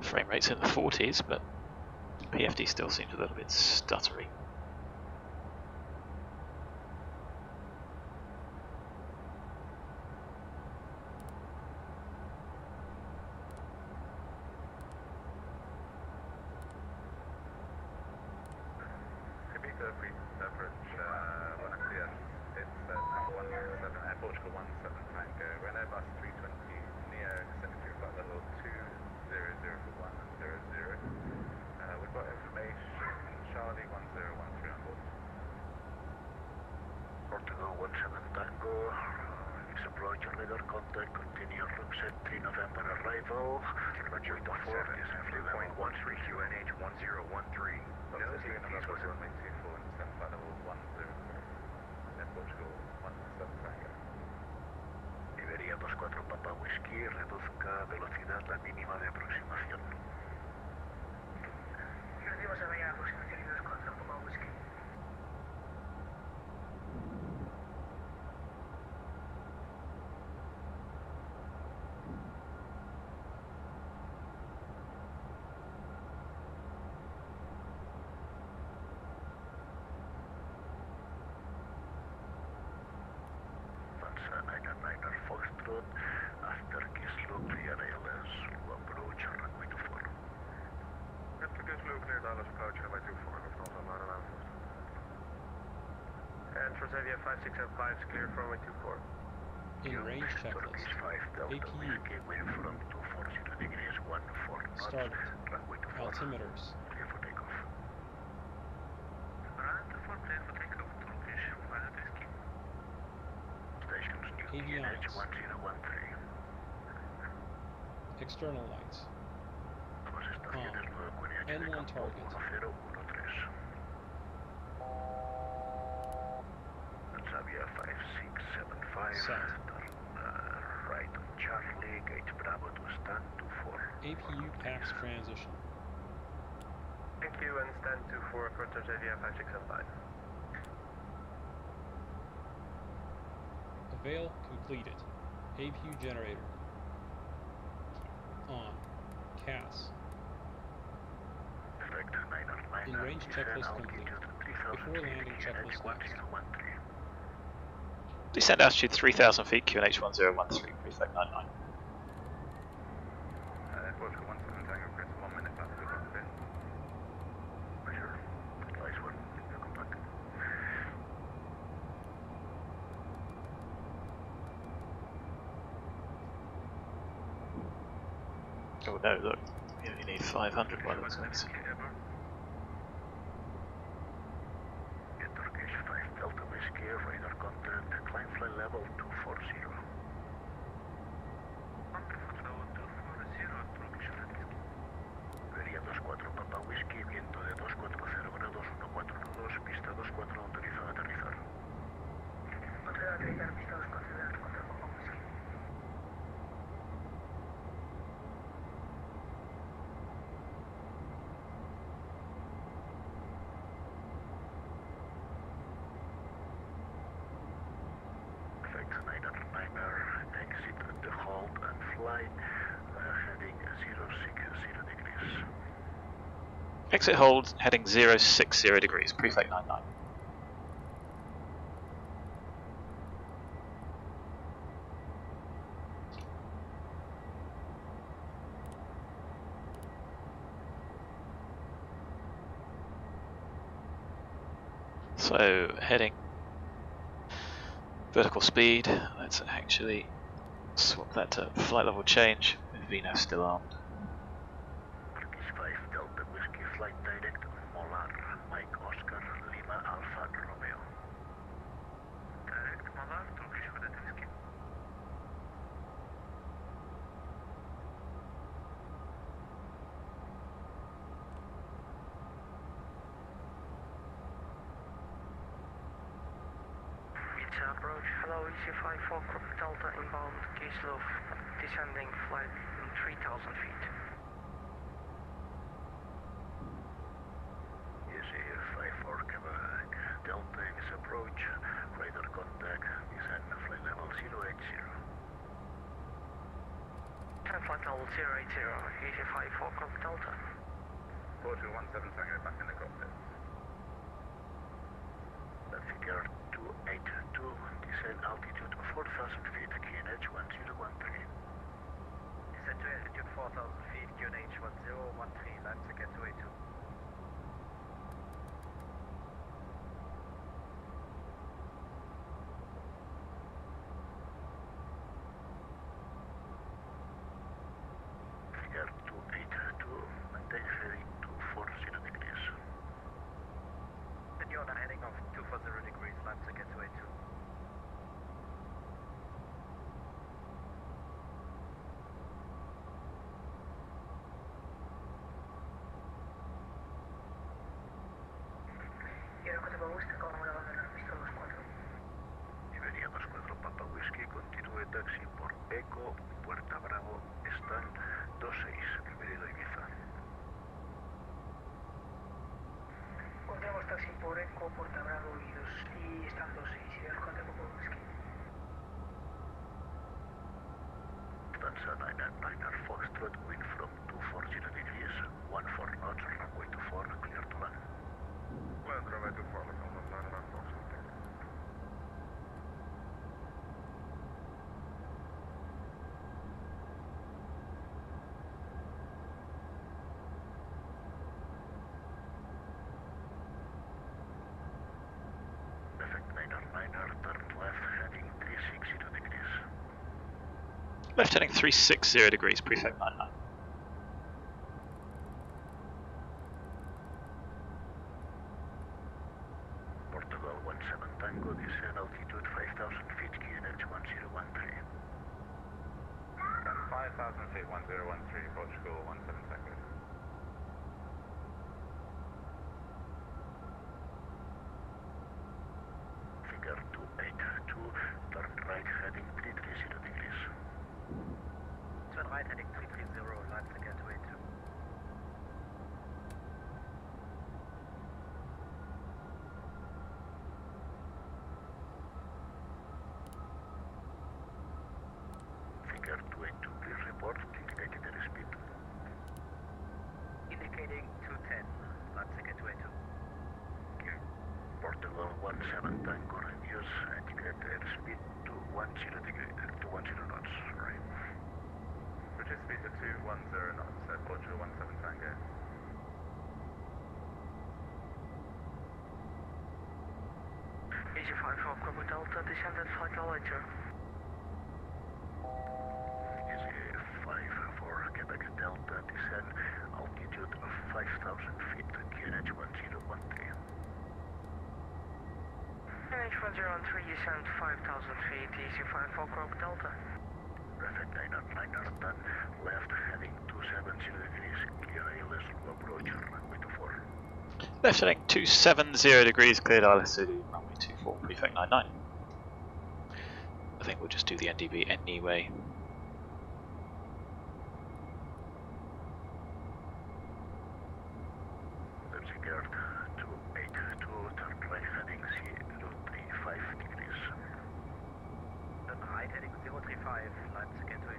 Frame rate's in the 40s, but PFD still seems a little bit stuttery. Contact, continue RUXET 3 November arrival, runway 24, assembly level 13 QNH 1013. Iberia 24 Papa Whiskey, reduzca velocidad la mínima de aproximación. Reducimos a media aproximación 24 Papa Whiskey. After Kislow clear ALS, to approach runway 24. After Kislow cleared ALS, approach runway 24, Lufthansa Maranatha. And Transavia 5675 is clear from runway 24. In range checklist. APU. From 240 degrees 14 knots. Started. Runway 24. Altimeters. Clear for takeoff. Maranatha 4 clear for takeoff. Turkish pilot whiskey. Stations new Avionics. QNH 1013. External lights. N1 target. Transavia 5675. Set. Right on Charlie, gauge Bravo to stand 24. APU PAX transition. Thank you, and stand 24 for Transavia 5675. Avail completed. APU generator. On. CAS. In range checklist complete. Before landing checklist next. Descent altitude 3000 feet, QNH 1013, prefect 99. Portugal 17 Tango Chris, 1 minute after the cockpit. Measure. Advice 1, welcome back. Oh no, look, we only need 500 by the looks of things. Turkish 5 Delta Whiskey, radar contact, climb flight level 240. Iberia 24 Papa Whiskey, viento de 240 grados, 14 nudos, pista 24 autorizado a aterrizar. Autorizado a aterrizar, pista 24 grados, 4 Papa Whiskey. Perfect, 9er, exit the hold and fly, heading 060 degrees. Exit hold, heading 060 degrees, prefect 99. So, heading vertical speed, let's actually swap that to flight level change, with Vino still armed. Turkish 5 Delta Whiskey, flight direct, Molar, Mike Oscar, Lima Alpha Romeo. approach. Hello, EC54 Quebec Delta inbound Kislev, descending flight 3000 feet. EC54 Quebec Delta is approach, radar contact, descend flight level 080. Descend flight level 080, EC54 Quebec Delta. Portugal 17 Tango back in the cockpit. Figure 282, descend altitude 4000 feet, QNH 1013. Descend to altitude 4000 feet, QNH 1013, land to get to A2. Figure 282, maintain heading 240 degrees. You're on a heading of 240 degrees, land to get to A2. EVGA 24 Papa Whisky, continúe taxi por Eco, Puerta Bravo, están 26, bienvenido a Ibiza. Continuamos taxi por Eco, Puerta Bravo y están 26, y dejo contact con Whisky. Lufthansa 999 Foxtrot, wind from 240 degrees, 14 knots, runway 24, clear to land. Runway 24, Lufthansa 999 Foxtrot. Left heading 360 degrees, prefect 99. Portugal 17 Tango, descend altitude 5000 feet, QNH 1013. 5000 feet, 1013, Portugal 17 Tango. Figure 282, turn right heading 330 degrees. Turn right heading 330, land to get to A2. Figure 282, please report, indicated airspeed. Indicating 210, land to get to A2. Portugal 17 Tango, reduce indicated airspeed to 10 degree, to 10 knots, right? Reduce speed to 210 knots, Portugal 17 Tango. EC54 Quebec Delta, descend at flight level 80. EC54 Quebec Delta, descend altitude of 5000 feet, QNH 1013. QNH 1013, descend 5000 feet, EC54 Quebec Delta. Perfect 999 done, left heading 270 degrees, clear ALS to approach, runway 24. Left heading 270 degrees, cleared ILS to runway 24, prefect 99. I think we'll just do the NDB anyway. Figure 282, turn right heading 035 degrees. Turn right heading 035, land to get to A2.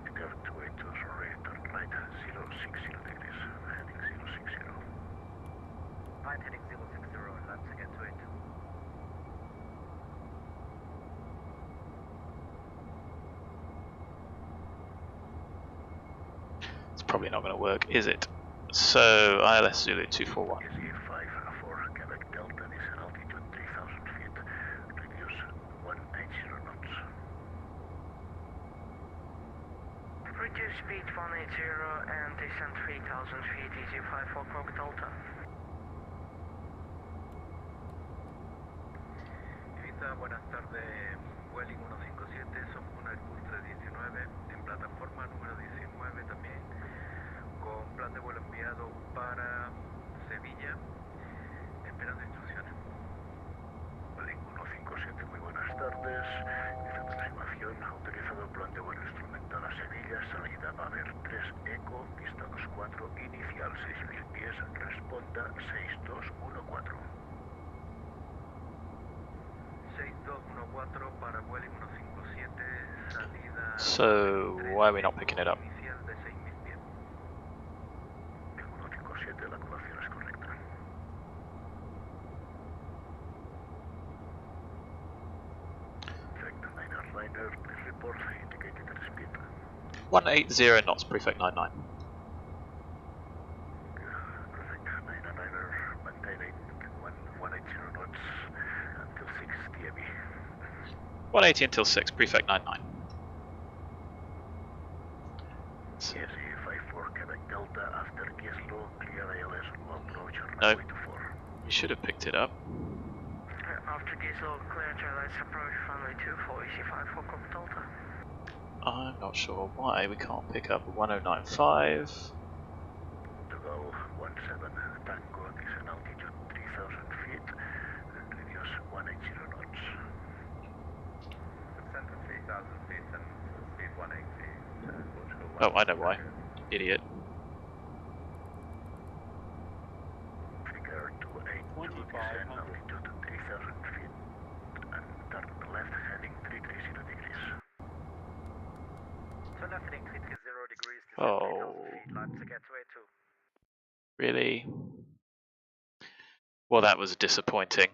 Figure 282, sorry, turn right 060 degrees, heading 060. Right heading 060, land to get to A2. It's probably not going to work, is it? So ILS Zulu 241. EC54 Quebec Delta, descend altitude 3000 feet, reduce 180 knots. Reduce speed 180 and descend 3000 feet, EC54 Quebec Delta. Ibiza, buenas tardes. Vueling 157, somos una Airbus 319 en plataforma número 19 también, con plan de vuelo enviado para Sevilla, esperando instrucciones. Vueling 157, muy buenas tardes. Esta aproximación ha utilizado el plan de vuelo instrumental a Sevilla, salida a ver 3 ECO, pista 24, inicial 6.000 pies, responda 6214. 6214 para Vueling 157, salida. So, why are we not picking it up? Inicial de 6.000 pies. El 157, la colación es correcta. Perfect, Liner, please report, indicated airspeed. 180 knots, prefect 99. Perfect, Liner, maintain 180 knots until 6 TME. 180 until 6, prefect 99. Yes, 54 Quebec Delta after Gislo, clear ALS, low approach on No. runway 24. We should have picked it up. After Gislo, clear JLS approach runway 24, easy 54 Quebec Delta. I'm not sure why we can't pick up 1095. To go 17 Tango, descend altitude 3000 feet, and radius 180 knots. Descend to 3,000 feet and speed 180 to Portugal. Oh, I know why. Idiot. Figure 28 to 2500. descend altitude 3000 feet, and turn left heading 330 degrees. So left heading 330 degrees, Oh. 3000 feet, Leipzig Gateway 2. Really? Well, that was disappointing.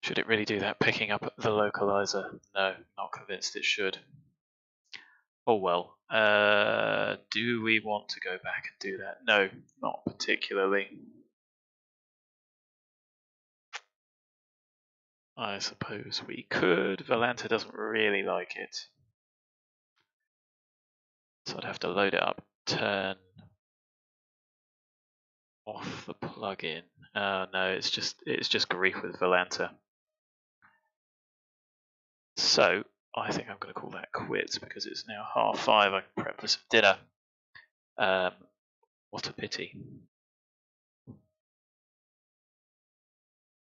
Should it really do that, picking up the localizer? No, not convinced it should. Oh well. Do we want to go back and do that? No, not particularly. I suppose we could. Volanta doesn't really like it. So I'd have to load it up, turn off the plugin. No, it's just grief with Volanta. So I think I'm going to call that quits because it's now 5:30. I can prep for some dinner. What a pity.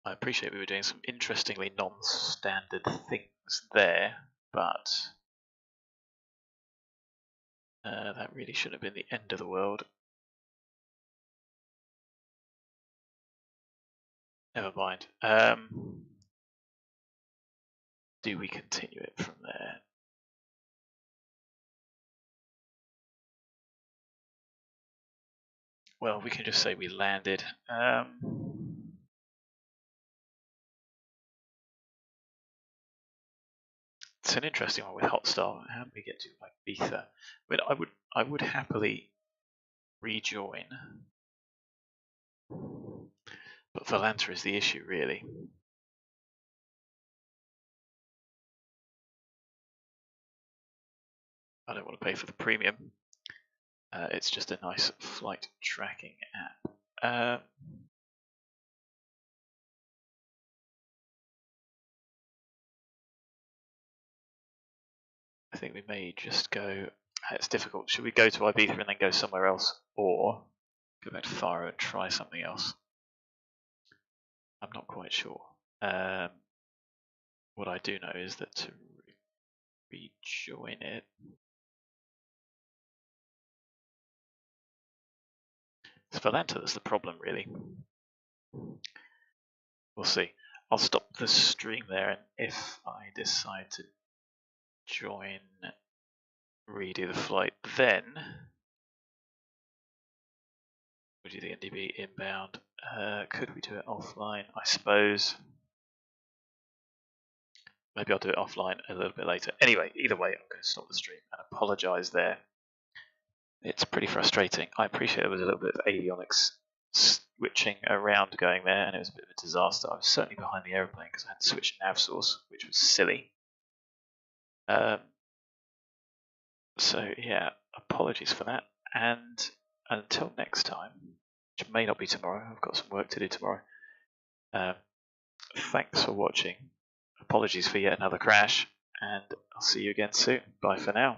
I appreciate we were doing some interestingly non-standard things there, but that really shouldn't have been the end of the world. Never mind. Do we continue it from there? Well, we can just say we landed. It's an interesting one with Hotstar. How do we get to Ibiza? I mean, I would happily rejoin, but Volanta is the issue, really. I don't want to pay for the premium. It's just a nice flight tracking app. I think we may just go. It's difficult. Should we go to Ibiza and then go somewhere else, or go back to Faro and try something else? I'm not quite sure. What I do know is that to rejoin it, it's Volanta that's the problem, really. We'll see. I'll stop the stream there, and if I decide to join, redo the flight, then we'll do the NDB inbound. Could we do it offline? I suppose. Maybe I'll do it offline a little bit later. Anyway, either way, I'm going to stop the stream and apologise there. It's pretty frustrating. I appreciate there was a little bit of avionics switching around going there, and it was a bit of a disaster. I was certainly behind the aeroplane because I had to switch nav source, which was silly. So yeah, apologies for that, and until next time, which may not be tomorrow, I've got some work to do tomorrow. Thanks for watching. Apologies for yet another crash, and I'll see you again soon. Bye for now.